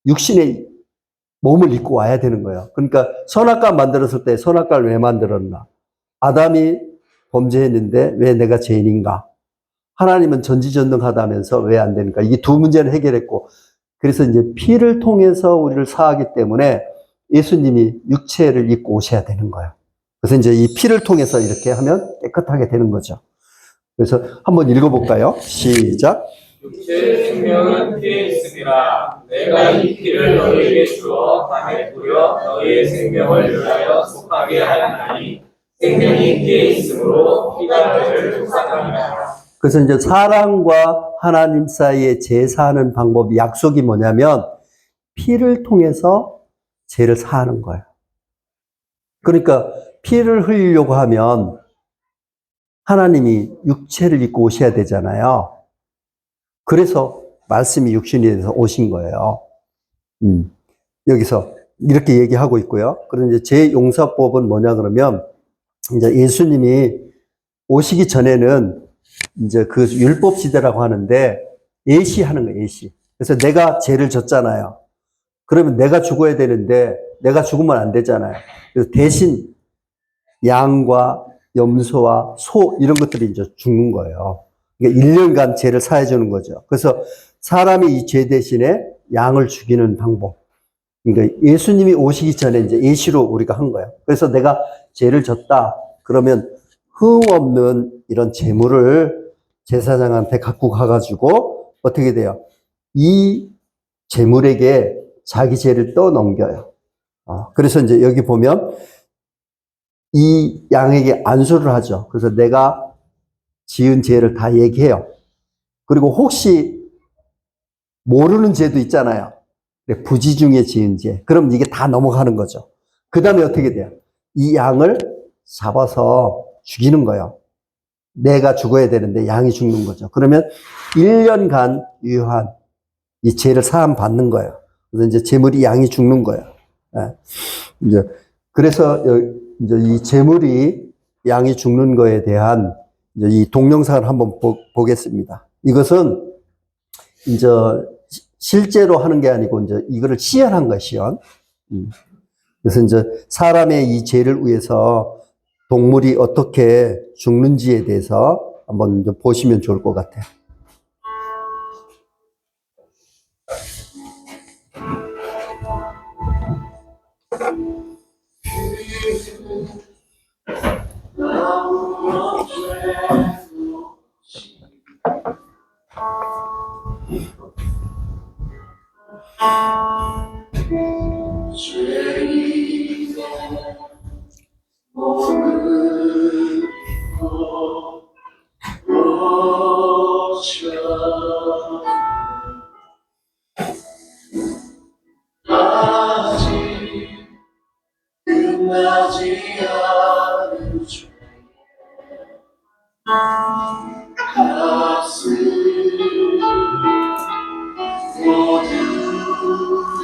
A: 육신의 몸을 입고 와야 되는 거예요. 그러니까 선악과 만들었을 때 선악과를 왜 만들었나? 아담이 범죄했는데 왜 내가 죄인인가? 하나님은 전지전능하다면서 왜 안 되는가? 이게 두 문제를 해결했고, 그래서 이제 피를 통해서 우리를 사하기 때문에 예수님이 육체를 입고 오셔야 되는 거예요. 그래서 이제 이 피를 통해서 이렇게 하면 깨끗하게 되는 거죠. 그래서 한번 읽어볼까요? 시작.
B: 육체의 생명은 피에 있음이라. 내가 이 피를 너희에게 주어 밤에 뿌려 너희의 생명을 위하여 속하게 하였나니 생명이 그에 있으므로 피가 그를 속삭합니다.
A: 그래서 이제 사람과 하나님 사이에 제사하는 방법이 약속이 뭐냐면 피를 통해서 죄를 사하는 거예요. 그러니까 피를 흘리려고 하면 하나님이 육체를 입고 오셔야 되잖아요. 그래서 말씀이 육신이 돼서 오신 거예요. 여기서 이렇게 얘기하고 있고요. 그런데 이제 제 용서법은 뭐냐 그러면 이제 예수님이 오시기 전에는 이제 그 율법 시대라고 하는데 예시하는 거예요, 예시. 그래서 내가 죄를 졌잖아요. 그러면 내가 죽어야 되는데 내가 죽으면 안 되잖아요. 그래서 대신 양과 염소와 소 이런 것들이 이제 죽는 거예요. 그러니까 1년간 죄를 사해 주는 거죠. 그래서 사람이 이 죄 대신에 양을 죽이는 방법. 그러니까 예수님이 오시기 전에 이제 예시로 우리가 한 거예요. 그래서 내가 죄를 졌다. 그러면 흠 없는 이런 재물을 제사장한테 갖고 가가지고 어떻게 돼요? 이 재물에게 자기 죄를 떠넘겨요. 그래서 이제 여기 보면 이 양에게 안수를 하죠. 그래서 내가 지은 죄를 다 얘기해요. 그리고 혹시 모르는 죄도 있잖아요. 부지 중에 지은 죄. 그럼 이게 다 넘어가는 거죠. 그 다음에 어떻게 돼요? 이 양을 잡아서 죽이는 거예요. 내가 죽어야 되는데 양이 죽는 거죠. 그러면 1년간 유효한 이 죄를 사함 받는 거예요. 그래서 이제 재물이 양이 죽는 거예요. 예. 이제 그래서 이제 이 재물이 양이 죽는 거에 대한 이제 이 동영상을 한번 보겠습니다. 이것은 이제 실제로 하는 게 아니고 이제 이거를 시연한 거예요, 시연. 그래서 이제 사람의 이 죄를 위해서 동물이 어떻게 죽는지에 대해서 한번 좀 보시면 좋을 것 같아요.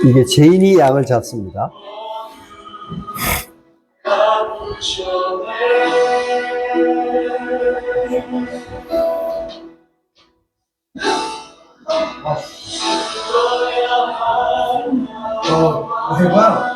A: 이게 죄인이 양을 잡습니다.
C: 대박.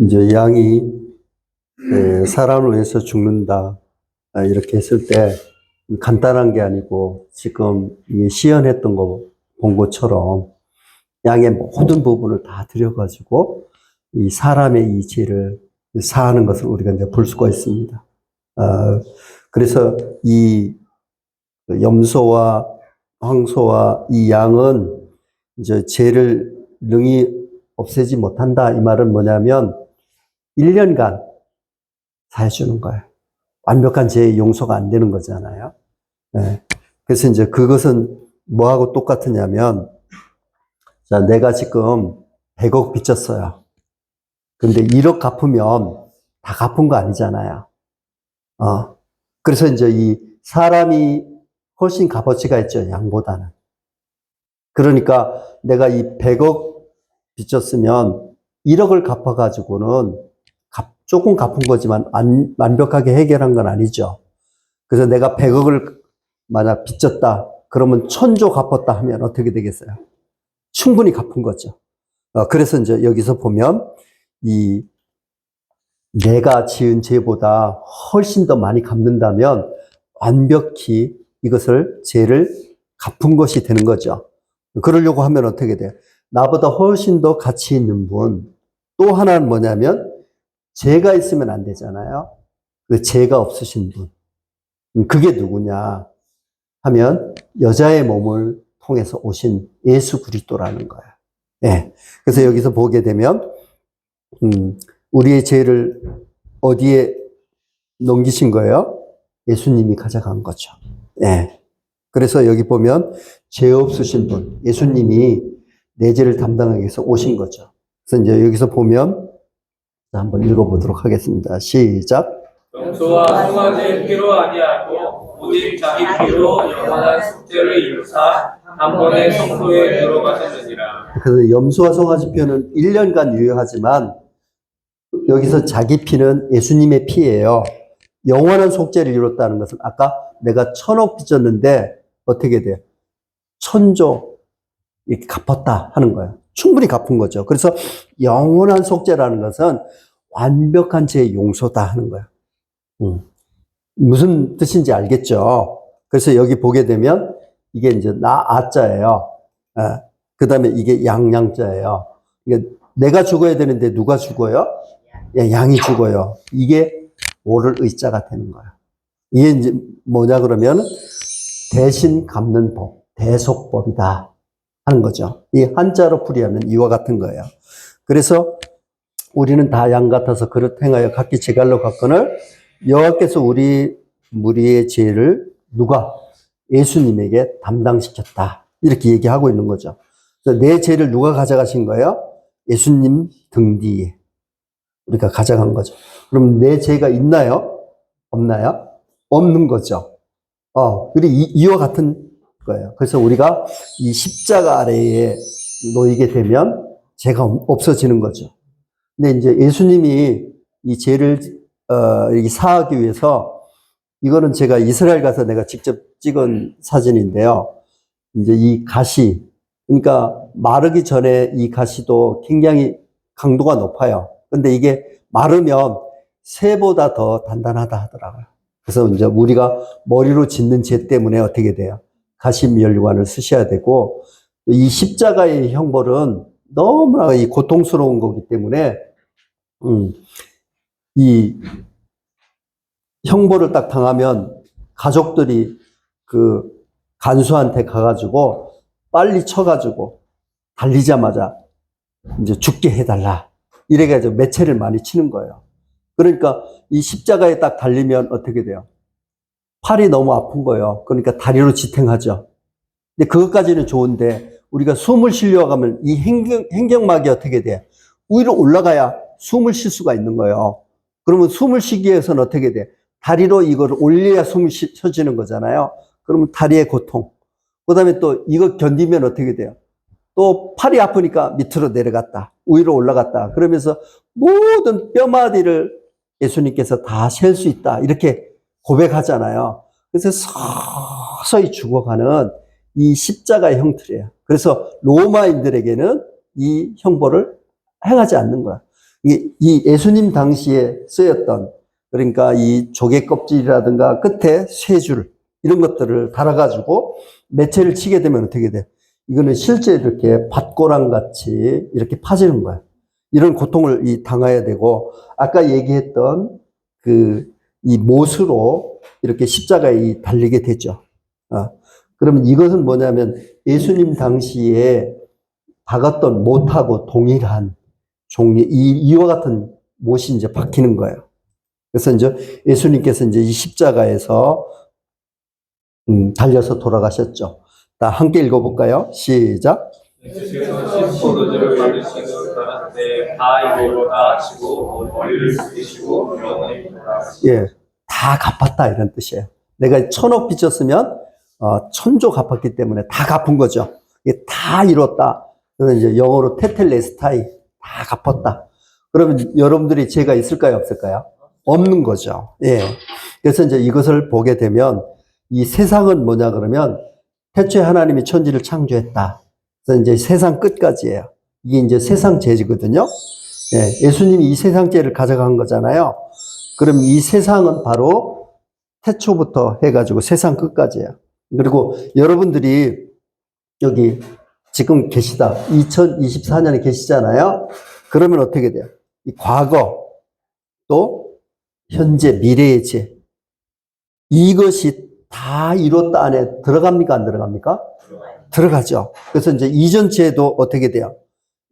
A: 이제 양이 사람을 위해서 죽는다. 이렇게 했을 때 간단한 게 아니고 지금 시연했던 거 본 것처럼 양의 모든 부분을 다 들여가지고 이 사람의 이 죄를 사하는 것을 우리가 이제 볼 수가 있습니다. 그래서 이 염소와 황소와 이 양은 이제 죄를 능히 없애지 못한다. 이 말은 뭐냐면 1년간 사해주는 거예요. 완벽한 죄의 용서가 안 되는 거잖아요. 네. 그래서 이제 그것은 뭐하고 똑같으냐면, 자, 내가 지금 100억 빚졌어요. 근데 1억 갚으면 다 갚은 거 아니잖아요. 그래서 이제 이 사람이 훨씬 값어치가 있죠, 양보다는. 그러니까 내가 이 100억 빚졌으면 1억을 갚아가지고는 조금 갚은 거지만 완벽하게 해결한 건 아니죠. 그래서 내가 100억을 만약 빚졌다. 그러면 1000조 갚았다 하면 어떻게 되겠어요? 충분히 갚은 거죠. 그래서 이제 여기서 보면 이 내가 지은 죄보다 훨씬 더 많이 갚는다면 완벽히 이것을 죄를 갚은 것이 되는 거죠. 그러려고 하면 어떻게 돼요? 나보다 훨씬 더 가치 있는 분. 또 하나는 뭐냐면 죄가 있으면 안 되잖아요. 그 죄가 없으신 분. 그게 누구냐 하면 여자의 몸을 통해서 오신 예수 그리스도라는 거예요. 예. 그래서 여기서 보게 되면 우리의 죄를 어디에 넘기신 거예요? 예수님이 가져간 거죠. 예. 그래서 여기 보면 죄 없으신 분, 예수님이 내 죄를 담당하기 위해서 오신 거죠. 그래서 이제 여기서 보면 한번 읽어보도록 하겠습니다. 시작.
B: 염소와 송아지의 피로 아니하고 오직 자기 피로 영원한 속죄를 이루사 단번에 성소에 들어가셨느니라.
A: 그래서 염소와 송아지 피는 1년간 유효하지만 여기서 자기 피는 예수님의 피예요. 영원한 속죄를 이뤘다는 것은 아까 내가 1000억 빚졌는데 어떻게 돼요? 1000조 이렇게 갚았다 하는 거예요. 충분히 갚은 거죠. 그래서 영원한 속죄라는 것은 완벽한 죄의 용서다 하는 거예요. 무슨 뜻인지 알겠죠? 그래서 여기 보게 되면 이게 이제 아자예요. 그 다음에 이게 양자예요. 그러니까 내가 죽어야 되는데 누가 죽어요? 양이 죽어요. 이게 오를 의자가 되는 거예요. 이게 이제 뭐냐 그러면 대신 갚는 법, 대속법이다 하는 거죠. 이 한자로 풀이하면 이와 같은 거예요. 그래서 우리는 다 양 같아서 그릇 행하여 각기 제갈로 갔거늘 여호와께서 우리의 죄를 누가? 예수님에게 담당시켰다. 이렇게 얘기하고 있는 거죠. 그래서 내 죄를 누가 가져가신 거예요? 예수님 등 뒤에 우리가 가져간 거죠. 그럼 내 죄가 있나요? 없나요? 없는 거죠. 그리고 이와 같은 거예요. 그래서 우리가 이 십자가 아래에 놓이게 되면 죄가 없어지는 거죠. 근데 이제 예수님이 이 죄를 이렇게 사하기 위해서 이거는 제가 이스라엘 가서 내가 직접 찍은 사진인데요. 이제 이 가시, 그러니까 마르기 전에 이 가시도 굉장히 강도가 높아요. 근데 이게 마르면 쇠보다 더 단단하다 하더라고요. 그래서 이제 우리가 머리로 짓는 죄 때문에 어떻게 돼요? 가시면류관을 쓰셔야 되고, 이 십자가의 형벌은 너무나 이 고통스러운 거기 때문에, 이 형벌을 딱 당하면 가족들이 그 간수한테 가가지고 빨리 쳐가지고 달리자마자 이제 죽게 해달라. 이래가지고 매체를 많이 치는 거예요. 그러니까 이 십자가에 딱 달리면 어떻게 돼요? 팔이 너무 아픈 거예요. 그러니까 다리로 지탱하죠. 근데 그것까지는 좋은데 우리가 숨을 쉬려고 하면 이 행경막이 어떻게 돼? 위로 올라가야 숨을 쉴 수가 있는 거예요. 그러면 숨을 쉬기 위해서는 어떻게 돼? 다리로 이걸 올려야 숨이 쉬어지는 거잖아요. 그러면 다리의 고통. 그 다음에 또 이거 견디면 어떻게 돼요? 또 팔이 아프니까 밑으로 내려갔다. 위로 올라갔다. 그러면서 모든 뼈마디를 예수님께서 다 셀 수 있다. 이렇게 고백하잖아요. 그래서 서서히 죽어가는 이 십자가의 형틀이에요. 그래서 로마인들에게는 이 형벌을 행하지 않는 거야. 이 예수님 당시에 쓰였던, 그러니까 이 조개 껍질이라든가 끝에 쇠줄 이런 것들을 달아가지고 매체를 치게 되면 어떻게 돼? 이거는 실제 이렇게 밭고랑 같이 이렇게 파지는 거야. 이런 고통을 당해야 되고, 아까 얘기했던 이 못으로 이렇게 십자가에 달리게 되죠. 그러면 이것은 뭐냐면 예수님 당시에 박았던 못하고 동일한 종류, 이와 같은 못이 이제 박히는 거예요. 그래서 이제 예수님께서 이제 이 십자가에서 달려서 돌아가셨죠. 다 함께 읽어볼까요? 시작.
B: 예수께서 십포도주를 받으시고 떠났을 다 이루었다 하시고 머리를 숙이시고 영원히 돌아가시고.
A: 예, 다 갚았다 이런 뜻이에요. 내가 1,000억 빚졌으면 1,000조 갚았기 때문에 다 갚은 거죠. 이게 다 이뤘다. 그래서 이제 영어로 테텔레스타이, 다 갚았다. 그러면 여러분들이 죄가 있을까요, 없을까요? 없는 거죠. 예. 그래서 이제 이것을 보게 되면 이 세상은 뭐냐 그러면 태초에 하나님이 천지를 창조했다. 그래서 이제 세상 끝까지예요. 이게 이제 세상 죄거든요. 예. 예수님이 이 세상 죄를 가져간 거잖아요. 그럼 이 세상은 바로 태초부터 해가지고 세상 끝까지예요. 그리고 여러분들이 여기 지금 계시다. 2024년에 계시잖아요. 그러면 어떻게 돼요? 이 과거, 또 현재, 미래의 죄. 이것이 다 이뤘다 안에 들어갑니까? 안 들어갑니까? 들어가죠. 그래서 이제 이전 죄도 어떻게 돼요?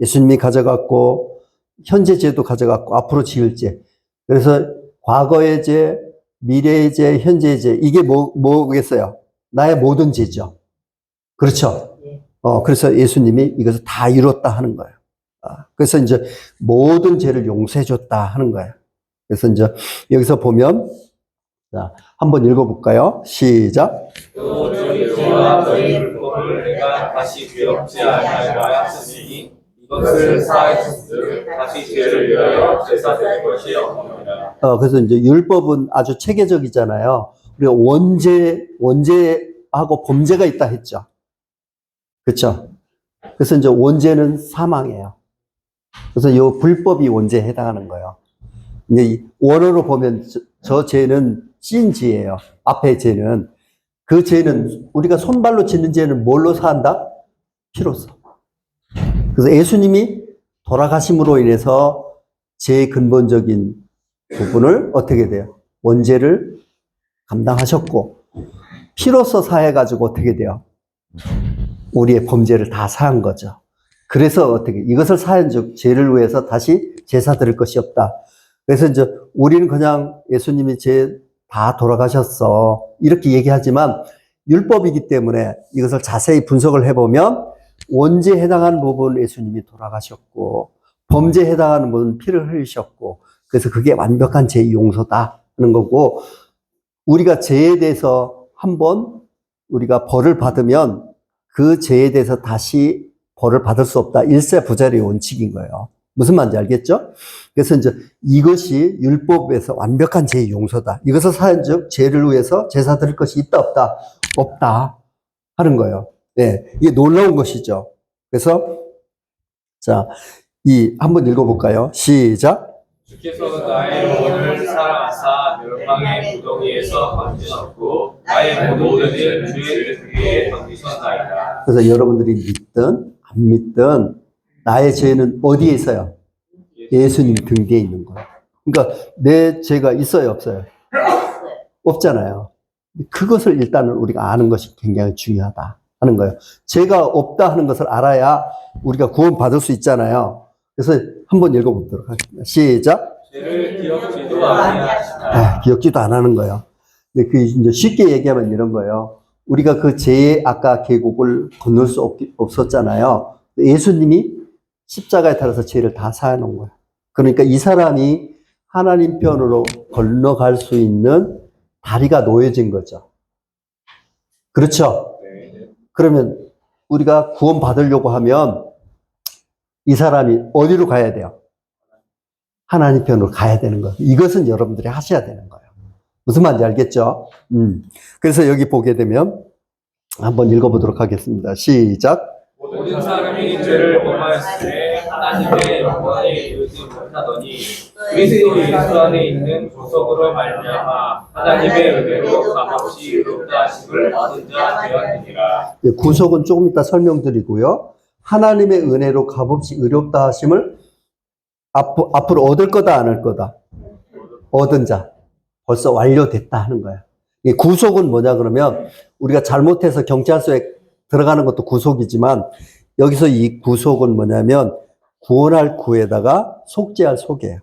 A: 예수님이 가져갔고, 현재 죄도 가져갔고, 앞으로 지을 죄. 그래서 과거의 죄, 미래의 죄, 현재의 죄. 이게 뭐겠어요? 나의 모든 죄죠. 그렇죠? 그래서 예수님이 이것을 다 이뤘다 하는 거예요. 그래서 이제 모든 죄를 용서해줬다 하는 거예요. 그래서 이제 여기서 보면, 자, 한번 읽어볼까요? 시작.
B: 또 저희와 너희 율법을 내가 다시 기억지 아니하리라 하시니 이것을 사하였으니 다시 죄를 위하여 제사 드릴 것이 없느니라.
A: 그래서 이제 율법은 아주 체계적이잖아요. 우리가 원죄하고 범죄가 있다 했죠. 그렇죠? 그래서 이제 원죄는 사망이에요. 그래서 이 불법이 원죄에 해당하는 거예요. 이제 원어로 보면 저 죄는 찐 죄예요. 앞에 죄는. 그 죄는 우리가 손발로 짓는 죄는 뭘로 사한다? 피로써. 그래서 예수님이 돌아가심으로 인해서 죄의 근본적인 부분을 어떻게 돼요? 원죄를 감당하셨고 피로써 사해가지고 어떻게 돼요? 우리의 범죄를 다 사한 거죠. 그래서 어떻게 이것을 사한 즉 죄를 위해서 다시 제사 드릴 것이 없다. 그래서 이제 우리는 그냥 예수님이 죄 다 돌아가셨어 이렇게 얘기하지만 율법이기 때문에 이것을 자세히 분석을 해보면 원죄에 해당하는 부분 예수님이 돌아가셨고 범죄에 해당하는 부분 피를 흘리셨고 그래서 그게 완벽한 죄 용서다 하는 거고 우리가 죄에 대해서 한번 우리가 벌을 받으면 그 죄에 대해서 다시 벌을 받을 수 없다. 일세부자리의 원칙인 거예요. 무슨 말인지 알겠죠? 그래서 이제 이것이 율법에서 완벽한 죄의 용서다. 이것을 사한즉 죄를 위해서 제사 드릴 것이 있다 없다? 없다 하는 거예요. 네, 이게 놀라운 것이죠. 그래서 자, 한번 읽어볼까요? 시작.
B: 주께서 나의 영혼을 사랑하사 멸망의 무더기에서 건지셨고 나의 모든 죄를 주의 등에 던지셨나이다.
A: 그래서 여러분들이 믿든 안 믿든 나의 죄는 어디에 있어요? 예수님 등 뒤에 있는 거예요. 그러니까 내 죄가 있어요, 없어요? 없잖아요. 그것을 일단은 우리가 아는 것이 굉장히 중요하다 하는 거예요. 죄가 없다 하는 것을 알아야 우리가 구원 받을 수 있잖아요. 그래서 한번 읽어보도록 하겠습니다. 시작.
B: 죄를 기억지도 기억지도 아니하시나.
A: 기억지도 안 하는 거예요. 근데 그 이제 쉽게 얘기하면 이런 거예요. 우리가 그 죄의 아까 계곡을 건널 수 없었잖아요. 예수님이 십자가에 달아서 죄를 다 사해놓은 거예요. 그러니까 이 사람이 하나님 편으로 건너갈 수 있는 다리가 놓여진 거죠. 그렇죠? 그러면 우리가 구원 받으려고 하면 이 사람이 어디로 가야 돼요? 하나님 편으로 가야 되는 거예요. 이것은 여러분들이 하셔야 되는 거예요. 무슨 말인지 알겠죠? 그래서 여기 보게 되면 한번 읽어보도록 하겠습니다. 시작.
B: 모든 사람이 죄를 범하였을 때 하나님의 영광에 이르지 못하더니 그리스도 예수 안에 있는 구속으로 말미암아 하나님의 은혜로 값없이 의롭다 하심을 얻은 자 되었느니라.
A: 구속은 조금 이따 설명드리고요. 하나님의 은혜로 값없이 의롭다 하심을 앞으로 얻을 거다 안 얻을 거다? 얻은 자. 벌써 완료됐다 하는 거야. 이 구속은 뭐냐 그러면 우리가 잘못해서 경찰서에 들어가는 것도 구속이지만 여기서 이 구속은 뭐냐면 구원할 구에다가 속죄할 속이에요.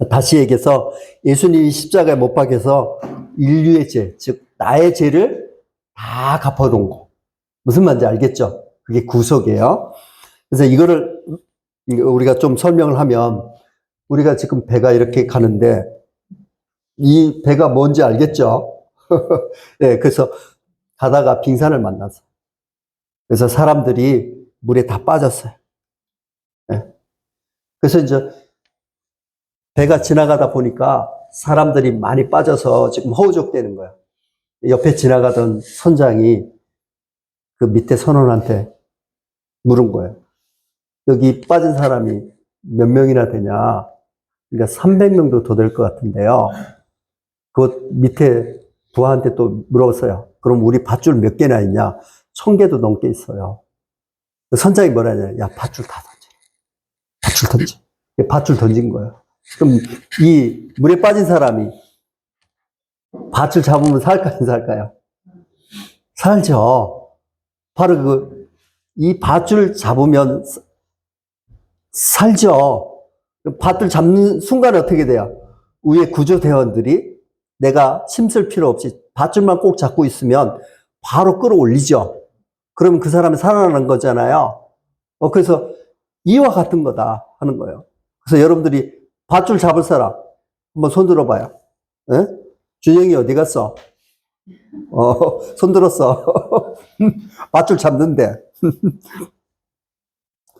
A: 다시 얘기해서 예수님이 십자가에 못 박혀서 인류의 죄, 즉 나의 죄를 다 갚아놓은 거. 무슨 말인지 알겠죠? 그게 구속이에요. 그래서 이거를 우리가 좀 설명을 하면 우리가 지금 배가 이렇게 가는데 이 배가 뭔지 알겠죠? 네, 그래서 가다가 빙산을 만났어. 그래서 사람들이 물에 다 빠졌어요. 네. 그래서 이제 배가 지나가다 보니까 사람들이 많이 빠져서 지금 허우적대는 거야. 옆에 지나가던 선장이 그 밑에 선원한테 물은 거예요. 여기 빠진 사람이 몇 명이나 되냐? 그러니까 300명도 더 될 것 같은데요. 그 밑에 부하한테 또 물어봤어요. 그럼 우리 밧줄 몇 개나 있냐? 1000개도 넘게 있어요. 선장이 뭐라냐? 야, 밧줄 다 던져. 밧줄 던져. 밧줄 던진 거예요. 그럼 이 물에 빠진 사람이 밧줄 잡으면 살까요? 안 살까요? 살죠. 바로 이 밧줄 잡으면 살죠. 밧줄 잡는 순간에 어떻게 돼요? 위에 구조대원들이 내가 힘쓸 필요 없이 밧줄만 꼭 잡고 있으면 바로 끌어올리죠. 그러면 그 사람이 살아나는 거잖아요. 그래서 이와 같은 거다 하는 거예요. 그래서 여러분들이 밧줄 잡을 사람 한번 손 들어봐요. 예? 준영이 어디 갔어? 손 들었어. 밧줄 잡는데.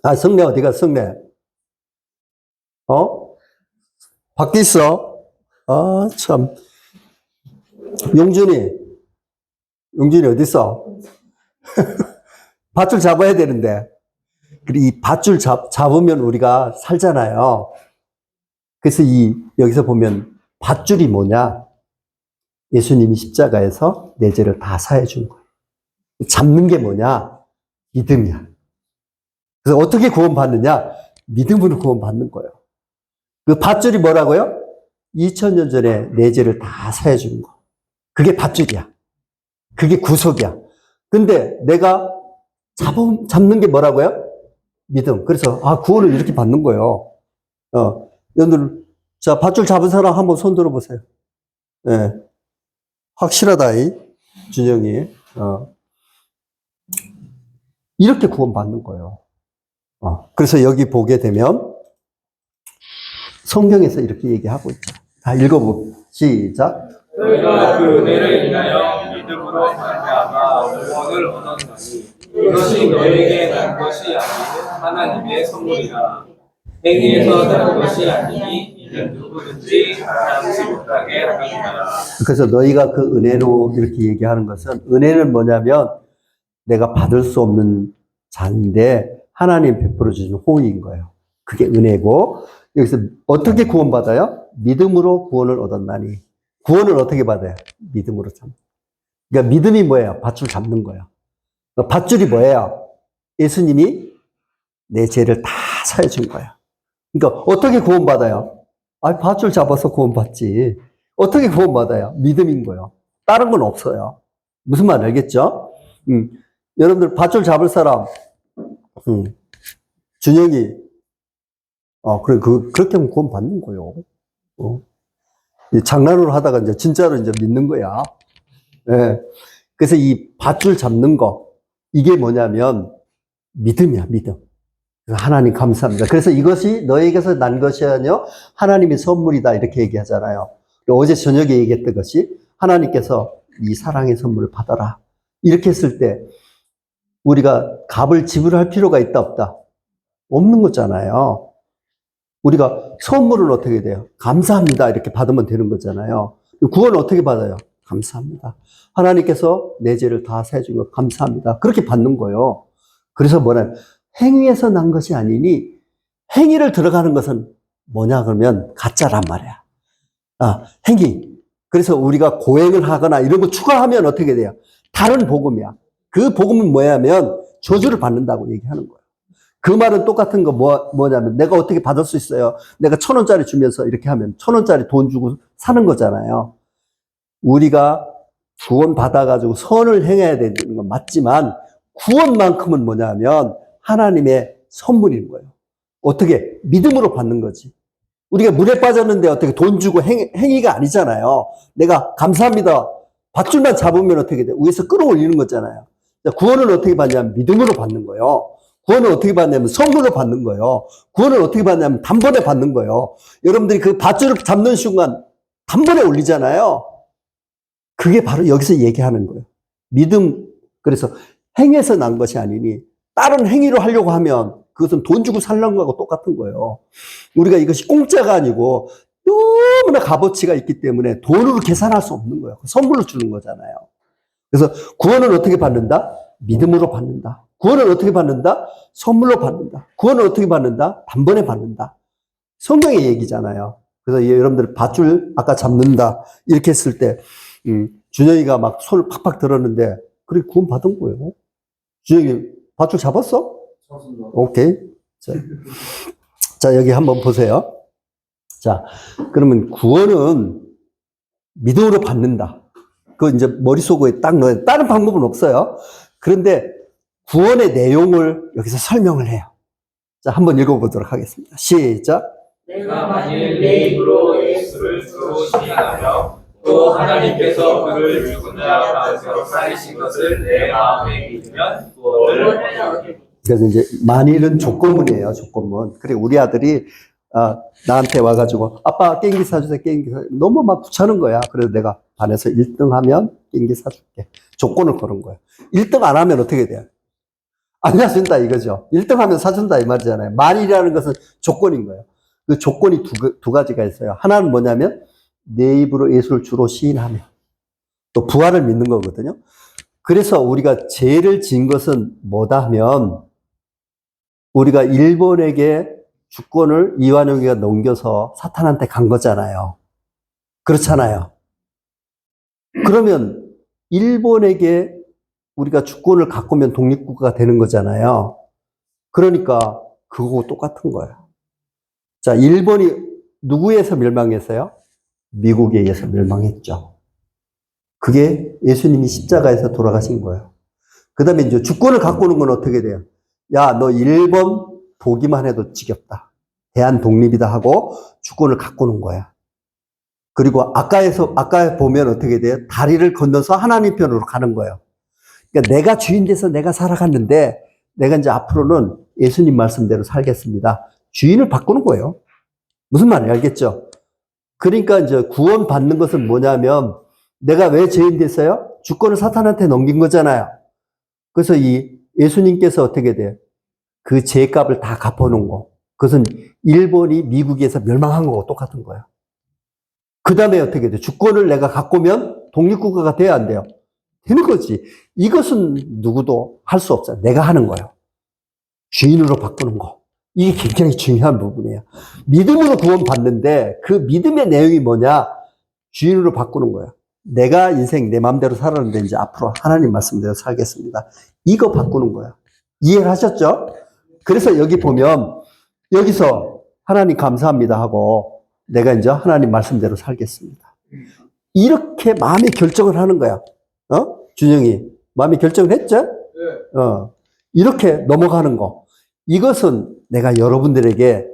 A: 아, 성래 어디 갔어, 성래? 밖에 있어? 아, 참. 용준이 어디 있어? 밧줄 잡아야 되는데. 이 밧줄 잡으면 우리가 살잖아요. 그래서 여기서 보면 밧줄이 뭐냐? 예수님이 십자가에서 내 죄를 다 사해 준 거예요. 잡는 게 뭐냐? 믿음이야. 그래서 어떻게 구원받느냐? 믿음으로 구원받는 거예요. 그 밧줄이 뭐라고요? 2000년 전에 내 죄를 다 사해 준 거. 그게 밧줄이야. 그게 구속이야. 근데 내가 잡는 게 뭐라고요? 믿음. 그래서, 구원을 이렇게 받는 거예요. 여러분들, 자, 밧줄 잡은 사람 한번 손 들어보세요. 네. 확실하다, 준영이. 이렇게 구원받는 거예요. 그래서 여기 보게 되면 성경에서 이렇게 얘기하고 있죠. 다 읽어보고, 시작.
B: 너희가 그 은혜를 인하여 믿음으로 말미암아 구원을 얻었나니 이것이 너희에게 난 것이 아닌 하나님의 선물이라. 행위에서 난 것이 아니니 이는 누구든지 자랑치 못하게 하느니라.
A: 그래서 너희가 그 은혜로 이렇게 얘기하는 것은, 은혜는 뭐냐면 내가 받을 수 없는 자인데 하나님 베풀어 주신 호의인 거예요. 그게 은혜고, 여기서 어떻게 구원받아요? 믿음으로 구원을 얻었나니. 구원을 어떻게 받아요? 믿음으로 참. 그러니까 믿음이 뭐예요? 밧줄 잡는 거예요. 그러니까 밧줄이 뭐예요? 예수님이 내 죄를 다 사해 준 거예요. 그러니까 어떻게 구원받아요? 밧줄 잡아서 구원받지. 어떻게 구원받아요? 믿음인 거예요. 다른 건 없어요. 무슨 말 알겠죠? 여러분들 밧줄 잡을 사람, 준영이, 그래, 그렇게 하면 구원받는 거예요. 이 장난으로 하다가 이제 진짜로 이제 믿는 거야. 예. 그래서 이 밧줄 잡는 거, 이게 뭐냐면 믿음이야, 믿음. 하나님 감사합니다. 그래서 이것이 너에게서 난 것이 아니요 하나님의 선물이다 이렇게 얘기하잖아요. 어제 저녁에 얘기했던 것이 하나님께서 이 사랑의 선물을 받아라. 이렇게 했을 때 우리가 값을 지불할 필요가 있다 없다? 없는 거잖아요. 우리가 선물은 어떻게 돼요? 감사합니다 이렇게 받으면 되는 거잖아요. 구원은 어떻게 받아요? 감사합니다. 하나님께서 내 죄를 다 사해준 거 감사합니다. 그렇게 받는 거예요. 그래서 뭐냐? 행위에서 난 것이 아니니 행위를 들어가는 것은 뭐냐 그러면 가짜란 말이야. 행위. 그래서 우리가 고행을 하거나 이런 거 추가하면 어떻게 돼요? 다른 복음이야. 그 복음은 뭐냐면 저주를 받는다고 얘기하는 거예요. 그 말은 똑같은 거 뭐냐면 내가 어떻게 받을 수 있어요? 내가 1,000원짜리 주면서 이렇게 하면 1,000원짜리 돈 주고 사는 거잖아요. 우리가 구원 받아가지고 선을 행해야 되는 건 맞지만 구원만큼은 뭐냐면 하나님의 선물인 거예요. 어떻게? 믿음으로 받는 거지. 우리가 물에 빠졌는데 어떻게 돈 주고 행위가 아니잖아요. 내가 감사합니다. 밧줄만 잡으면 어떻게 돼? 위에서 끌어올리는 거잖아요. 구원을 어떻게 받냐면 믿음으로 받는 거예요. 구원을 어떻게 받냐면 선물로 받는 거예요. 구원을 어떻게 받냐면 단번에 받는 거예요. 여러분들이 그 밧줄을 잡는 순간 단번에 올리잖아요. 그게 바로 여기서 얘기하는 거예요. 믿음, 그래서 행해서 난 것이 아니니 다른 행위로 하려고 하면 그것은 돈 주고 살려는 거하고 똑같은 거예요. 우리가 이것이 공짜가 아니고 너무나 값어치가 있기 때문에 돈으로 계산할 수 없는 거예요. 선물로 주는 거잖아요. 그래서 구원은 어떻게 받는다? 믿음으로 받는다. 구원을 어떻게 받는다? 선물로 받는다. 구원을 어떻게 받는다? 단번에 받는다. 성경의 얘기잖아요. 그래서 여러분들 밧줄 아까 잡는다 이렇게 했을 때 준영이가 막 손을 팍팍 들었는데 그래 구원 받은 거예요. 준영이 밧줄 잡았어? 오케이. 자, 여기 한번 보세요. 자, 그러면 구원은 믿음으로 받는다. 그거 이제 머릿속에 딱 넣어요. 다른 방법은 없어요. 그런데 구원의 내용을 여기서 설명을 해요. 자, 한번 읽어보도록 하겠습니다. 시작.
B: 내가 만일 내 입으로 예수를 주로 시인하며 또 하나님께서 그를 죽은 자 가운데서 살리신 것을 내 마음에 믿으면 구원을 얻으리라.
A: 그래서 이제 만일은 조건문이에요, 조건문. 그래 우리 아들이 나한테 와가지고 아빠 게임기 사주세요, 게임기 사. 너무 막 귀찮은 거야. 그래서 내가 반에서 1등 하면 게임기 사줄게. 조건을 거는 거야. 1등 안 하면 어떻게 돼요? 안 사준다 이거죠. 1등 하면 사준다 이 말이잖아요. 만일이라는 것은 조건인 거예요. 그 조건이 두 가지가 있어요. 하나는 뭐냐면 내 입으로 예수를 주로 시인하며 또 부활을 믿는 거거든요. 그래서 우리가 죄를 지은 것은 뭐다 하면 우리가 일본에게 주권을 이완용이가 넘겨서 사탄한테 간 거잖아요. 그렇잖아요. 그러면 일본에게 우리가 주권을 갖고 오면 독립국가가 되는 거잖아요. 그러니까 그거하고 똑같은 거예요. 자, 일본이 누구에 의해서 멸망했어요? 미국에 의해서 멸망했죠. 그게 예수님이 십자가에서 돌아가신 거예요. 그 다음에 이제 주권을 갖고 오는 건 어떻게 돼요? 야, 너 일본 보기만 해도 지겹다. 대한 독립이다 하고 주권을 갖고 오는 거야. 그리고 아까 보면 어떻게 돼요? 다리를 건너서 하나님 편으로 가는 거예요. 그러니까 내가 주인 돼서 내가 살아갔는데 내가 이제 앞으로는 예수님 말씀대로 살겠습니다. 주인을 바꾸는 거예요. 무슨 말인지 알겠죠? 그러니까 이제 구원 받는 것은 뭐냐면 내가 왜 죄인 됐어요? 주권을 사탄한테 넘긴 거잖아요. 그래서 이 예수님께서 어떻게 돼요? 그 죄값을 다 갚아놓은 거. 그것은 일본이 미국에서 멸망한 거하고 똑같은 거예요. 그 다음에 어떻게 돼요? 주권을 내가 갖고 오면 독립국가가 돼야 안 돼요? 되는 거지. 이것은 누구도 할 수 없어요. 내가 하는 거예요. 주인으로 바꾸는 거. 이게 굉장히 중요한 부분이에요. 믿음으로 구원 받는데 그 믿음의 내용이 뭐냐? 주인으로 바꾸는 거예요. 내가 인생 내 마음대로 살았는데 이제 앞으로 하나님 말씀대로 살겠습니다. 이거 바꾸는 거예요. 이해를 하셨죠? 그래서 여기 보면 여기서 하나님 감사합니다 하고 내가 이제 하나님 말씀대로 살겠습니다. 이렇게 마음의 결정을 하는 거야. 준영이 마음의 결정을 했죠? 이렇게 넘어가는 거. 이것은 내가 여러분들에게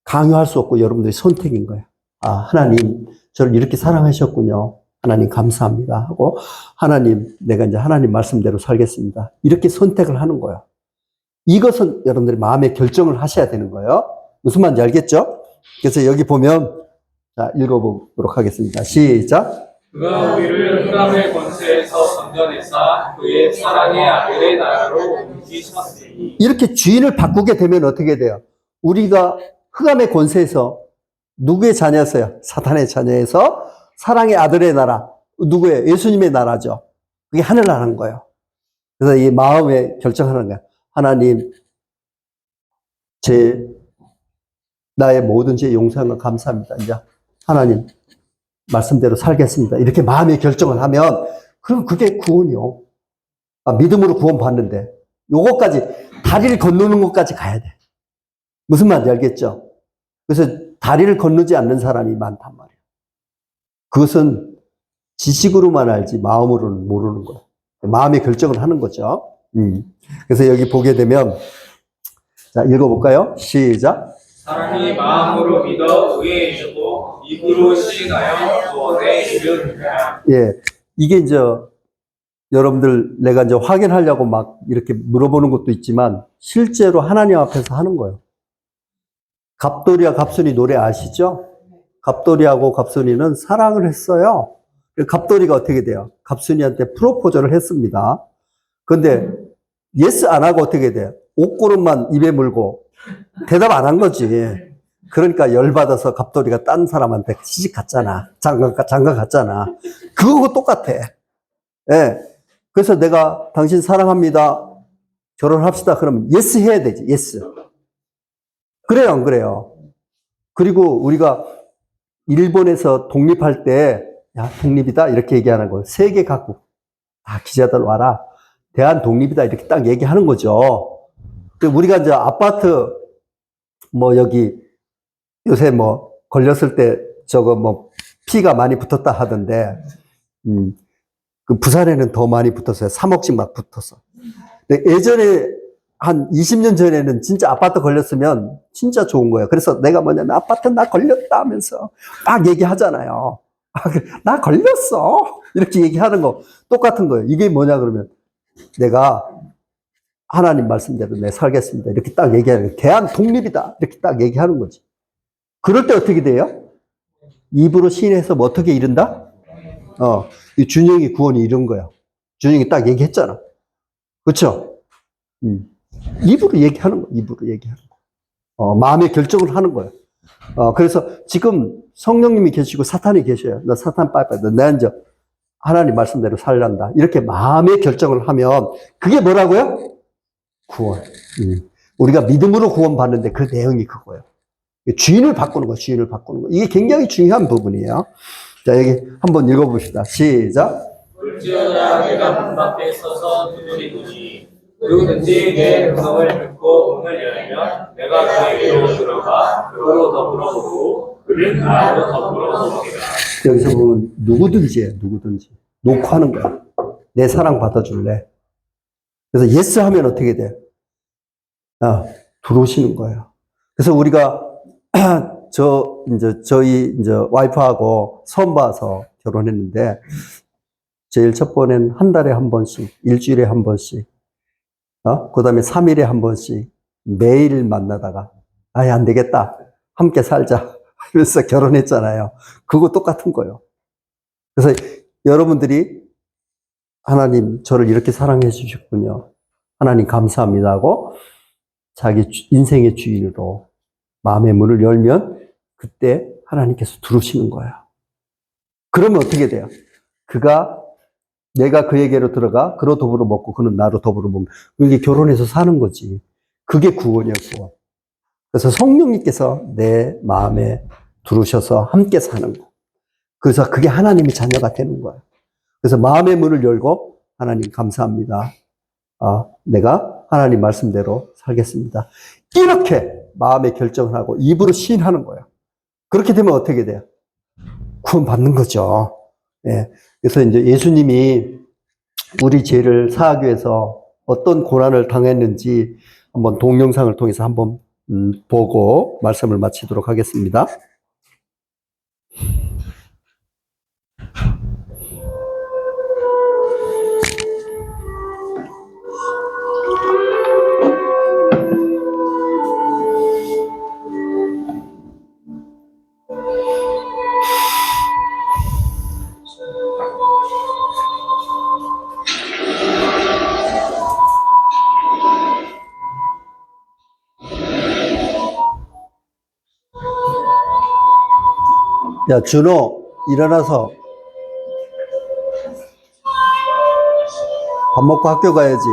A: 강요할 수 없고 여러분들의 선택인 거야. 하나님 저를 이렇게 사랑하셨군요. 하나님 감사합니다 하고 하나님 내가 이제 하나님 말씀대로 살겠습니다. 이렇게 선택을 하는 거예요. 이것은 여러분들이 마음의 결정을 하셔야 되는 거예요. 무슨 말인지 알겠죠? 그래서 여기 보면 자 읽어보도록 하겠습니다. 시작.
B: 그가 우리를 흑암의 권세에서 건져내사 그의 사랑의 아들의 나라로 옮기셨으니.
A: 이렇게 주인을 바꾸게 되면 어떻게 돼요? 우리가 흑암의 권세에서 누구의 자녀였어요? 사탄의 자녀에서 사랑의 아들의 나라. 누구예요? 예수님의 나라죠. 그게 하늘나라인 거예요. 그래서 이 마음에 결정하는 거예요. 하나님, 나의 모든 죄 용서한 거 감사합니다. 이제 하나님 말씀대로 살겠습니다. 이렇게 마음의 결정을 하면 그럼 그게 구원이요. 믿음으로 구원 받는데 요거까지 다리를 건너는 것까지 가야 돼. 무슨 말인지 알겠죠? 그래서 다리를 건너지 않는 사람이 많단 말이에요. 그것은 지식으로만 알지 마음으로는 모르는 거예요. 마음의 결정을 하는 거죠. 그래서 여기 보게 되면 자 읽어볼까요? 시작.
B: 사람이 마음으로 믿어 의에 이르고 입으로 시인하여 구원에 이르느니라.
A: 예, 이게 이제 여러분들 내가 이제 확인하려고 막 이렇게 물어보는 것도 있지만 실제로 하나님 앞에서 하는 거예요. 갑돌이와 갑순이 노래 아시죠? 갑돌이하고 갑순이는 사랑을 했어요. 갑돌이가 어떻게 돼요? 갑순이한테 프로포즈를 했습니다. 근데 예스 안 하고 어떻게 돼요? 옷고름만 입에 물고 대답 안 한 거지. 그러니까 열받아서 갑돌이가 딴 사람한테 시집 갔잖아. 장가 갔잖아. 그거하고 똑같아. 예. 그래서 내가 당신 사랑합니다. 결혼합시다. 그러면 예스 해야 되지. 예스. 그래요, 안 그래요? 그리고 우리가 일본에서 독립할 때, 야, 독립이다. 이렇게 얘기하는 거. 세계 각국. 다 기자들 와라. 대한 독립이다. 이렇게 딱 얘기하는 거죠. 우리가 이제 아파트, 여기, 요새 걸렸을 때 저거 피가 많이 붙었다 하던데, 그 부산에는 더 많이 붙었어요. 3억씩 막 붙었어. 근데 예전에 한 20년 전에는 진짜 아파트 걸렸으면 진짜 좋은 거예요. 그래서 내가 뭐냐면 아파트 나 걸렸다 하면서 막 얘기하잖아요. 나 걸렸어. 이렇게 얘기하는 거 똑같은 거예요. 이게 뭐냐 그러면 내가 하나님 말씀대로 내 살겠습니다. 이렇게 딱 얘기하는 거예요. 대한 독립이다. 이렇게 딱 얘기하는 거지. 그럴 때 어떻게 돼요? 입으로 시인해서 어떻게 이룬다? 이 준영이 구원이 이룬 거야. 준영이 딱 얘기했잖아. 그렇죠? 입으로 얘기하는 거, 입으로 얘기하는 거. 마음의 결정을 하는 거예요. 그래서 지금 성령님이 계시고 사탄이 계셔요. 나 사탄 빠이빠이. 나 이제 하나님 말씀대로 살란다. 이렇게 마음의 결정을 하면 그게 뭐라고요? 구원. 우리가 믿음으로 구원 받는데 그 내용이 그거예요. 주인을 바꾸는 거, 주인을 바꾸는 거. 이게 굉장히 중요한 부분이에요. 자, 여기 한번 읽어봅시다. 시작.
B: 물지어다 내가 문 밖에 서서 두드리노니 누구든지 내 음성을 듣고 문을 열면 내가 그에게로 들어가 그로 더불어 보고 그를 나로 더불어 보리라.
A: 여기서 보면 누구든지예요. 누구든지. 녹화하는 거야. 내 사랑 받아줄래? 그래서 예스 하면 어떻게 돼? 들어오시는 거예요. 그래서 우리가 저희 와이프하고 처음 봐서 결혼했는데 제일 첫 번엔 한 달에 한 번씩, 일주일에 한 번씩, 그 다음에 3일에 한 번씩 매일 만나다가 아예 안 되겠다. 함께 살자. 하면서 결혼했잖아요. 그거 똑같은 거예요. 그래서 여러분들이 하나님 저를 이렇게 사랑해 주셨군요. 하나님 감사합니다 하고 자기 인생의 주인으로 마음의 문을 열면 그때 하나님께서 들어오시는 거예요. 그러면 어떻게 돼요? 내가 그에게로 들어가 그로 더불어 먹고 그는 나로 더불어 먹는 그게 결혼해서 사는 거지. 그게 구원이야, 구원. 그래서 성령님께서 내 마음에 들어오셔서 함께 사는 거. 그래서 그게 하나님의 자녀가 되는 거예요. 그래서 마음의 문을 열고 하나님 감사합니다. 내가 하나님 말씀대로 살겠습니다. 이렇게 마음의 결정을 하고 입으로 시인하는 거예요. 그렇게 되면 어떻게 돼요? 구원 받는 거죠. 예. 그래서 이제 예수님이 우리 죄를 사하기 위해서 어떤 고난을 당했는지 한번 동영상을 통해서 한번 보고 말씀을 마치도록 하겠습니다. 야, 준호, 일어나서 밥 먹고 학교 가야지.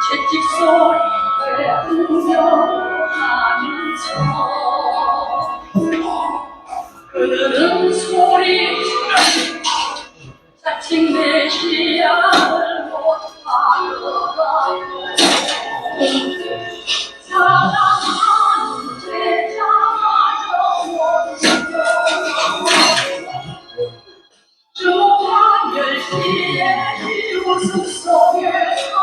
C: 채찍 소리에 흥겨하면서 그는 소리 자칭 메시아를 못하더라도 사랑하는 제자마저 못지도 주한열시의 웃음 속에서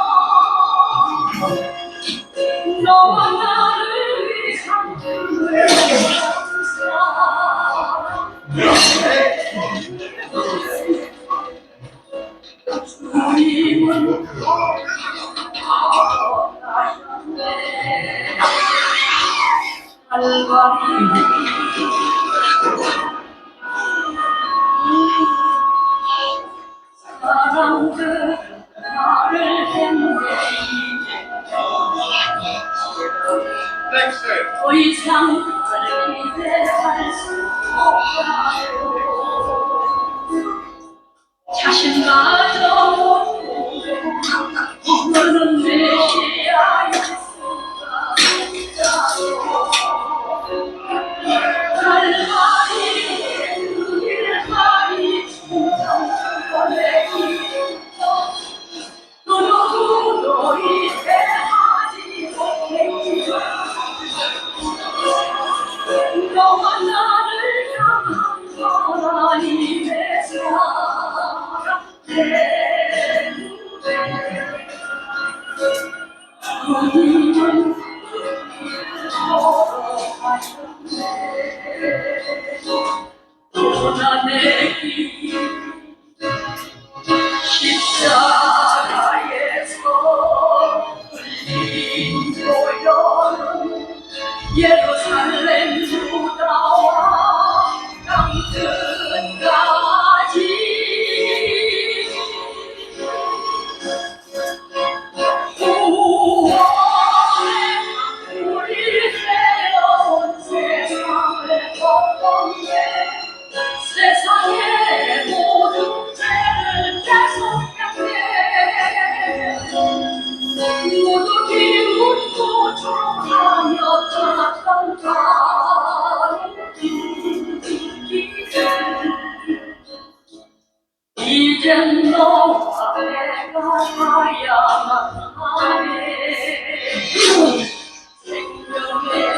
C: 너와 나를 위한 그의 주님은 하셨네 할바리 사랑들 나를 했네 더 이상 기대할 수 없다요 자신마저 못보고 너는 메시아일 수가 없다요 할바리 그 일하리 충성스러운 내 기도 너도 도저히 대하지 못했기에 너와 나를 향한 하나님의 사랑 때문에 주님은 걸어가셨네 또나 내길 십자가에서 흘린 보혈은 예루살렘 유다와 나 이젠 너와 내가 가야만 하네 생명의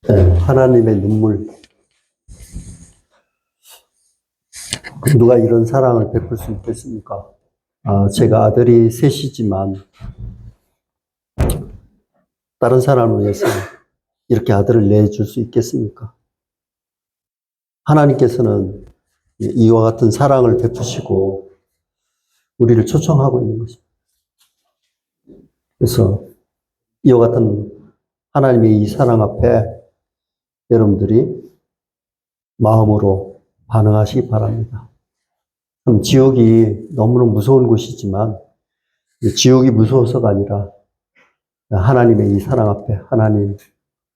A: 네, 하나님의 눈물. 누가 이런 사랑을 베풀 수 있겠습니까? 제가 아들이 셋이지만 다른 사람을 위해서 이렇게 아들을 내줄 수 있겠습니까? 하나님께서는 이와 같은 사랑을 베푸시고 우리를 초청하고 있는 것입니다. 그래서 이와 같은 하나님의 이 사랑 앞에 여러분들이 마음으로 반응하시기 바랍니다. 지옥이 너무너무 무서운 곳이지만 지옥이 무서워서가 아니라 하나님의 이 사랑 앞에 하나님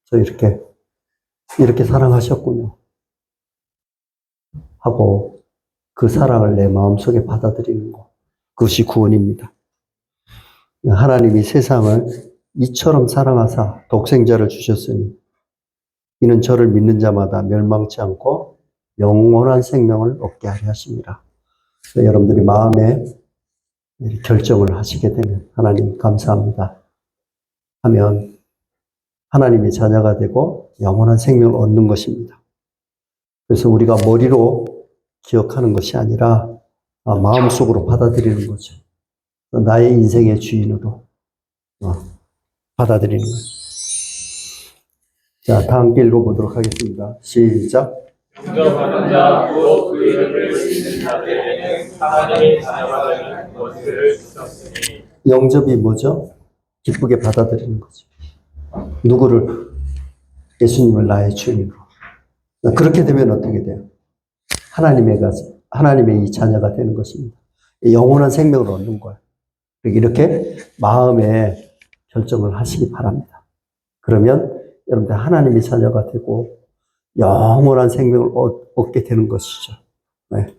A: 저 이렇게 사랑하셨군요 하고 그 사랑을 내 마음속에 받아들이는 것, 그것이 구원입니다. 하나님이 세상을 이처럼 사랑하사 독생자를 주셨으니 이는 저를 믿는 자마다 멸망치 않고 영원한 생명을 얻게 하려 하십니다. 여러분들이 마음에 결정을 하시게 되면 하나님 감사합니다 하면 하나님의 자녀가 되고 영원한 생명을 얻는 것입니다. 그래서 우리가 머리로 기억하는 것이 아니라 마음속으로 받아들이는 거죠. 나의 인생의 주인으로 받아들이는 거죠. 자, 다 함께 읽어보도록 하겠습니다. 시작.
B: 영접하는 자, 곧 그 이름을 믿는 자들에게는 하나님의 자녀가 되는 것을 주셨으니.
A: 영접이 뭐죠? 기쁘게 받아들이는 거죠. 누구를? 예수님을 나의 주인으로. 그렇게 되면 어떻게 돼요? 하나님의 이 자녀가 되는 것입니다. 영원한 생명을 얻는 거예요. 이렇게 마음에 결정을 하시기 바랍니다. 그러면 여러분들 하나님의 자녀가 되고 영원한 생명을 얻게 되는 것이죠. 네.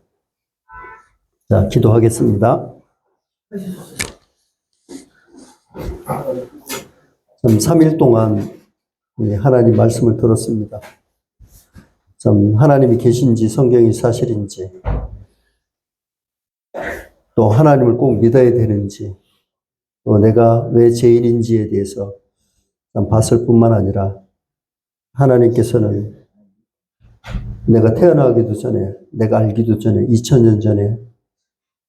A: 자, 기도하겠습니다. 좀 3일 동안 하나님 말씀을 들었습니다. 좀 하나님이 계신지 성경이 사실인지 또 하나님을 꼭 믿어야 되는지 또 내가 왜 죄인인지에 대해서 봤을 뿐만 아니라 하나님께서는 내가 태어나기도 전에 내가 알기도 전에 2000년 전에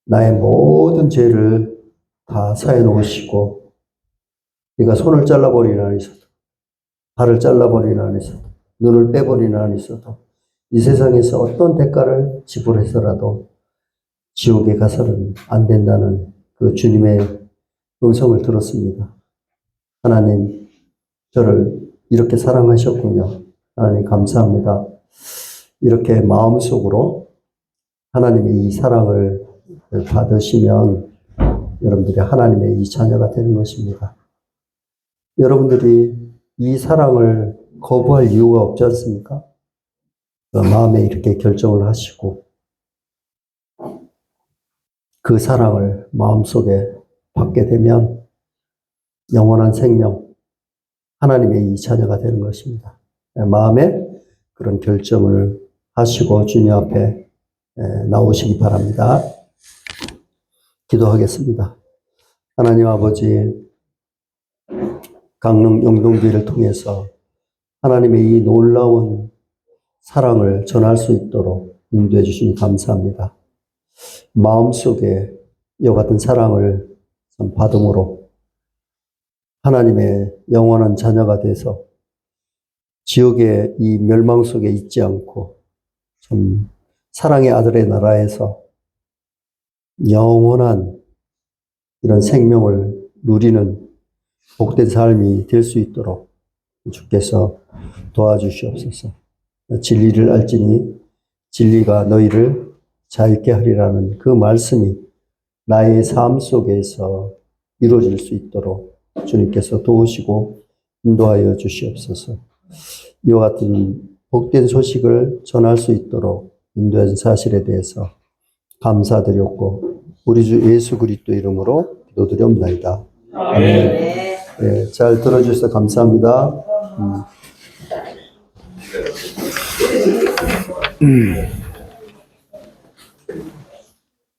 A: 나의 모든 죄를 다 사해 놓으시고 네가 손을 잘라버리는 한이 있어도 발을 잘라버리는 한이 있어도 눈을 빼버리는 한이 있어도 이 세상에서 어떤 대가를 지불해서라도 지옥에 가서는 안 된다는 그 주님의 음성을 들었습니다. 하나님 저를 이렇게 사랑하셨군요. 하나님 감사합니다. 이렇게 마음속으로 하나님의 이 사랑을 받으시면 여러분들이 하나님의 이 자녀가 되는 것입니다. 여러분들이 이 사랑을 거부할 이유가 없지 않습니까? 마음에 이렇게 결정을 하시고 그 사랑을 마음속에 받게 되면 영원한 생명, 하나님의 이 자녀가 되는 것입니다. 마음에 그런 결정을 하시고 주님 앞에 나오시기 바랍니다. 기도하겠습니다. 하나님 아버지, 강릉 영동교회를 통해서 하나님의 이 놀라운 사랑을 전할 수 있도록 인도해 주시니 감사합니다. 마음속에 이와 같은 사랑을 받음으로 하나님의 영원한 자녀가 돼서 지옥의 이 멸망 속에 있지 않고 좀 사랑의 아들의 나라에서 영원한 이런 생명을 누리는 복된 삶이 될 수 있도록 주께서 도와주시옵소서. 진리를 알지니 진리가 너희를 자유케 하리라는 그 말씀이 나의 삶 속에서 이루어질 수 있도록 주님께서 도우시고 인도하여 주시옵소서. 이와 같은 복된 소식을 전할 수 있도록 인도한 사실에 대해서 감사드렸고 우리 주 예수 그리스도 이름으로 기도드리옵나이다. 아멘. 네, 잘 들어주셔서 감사합니다.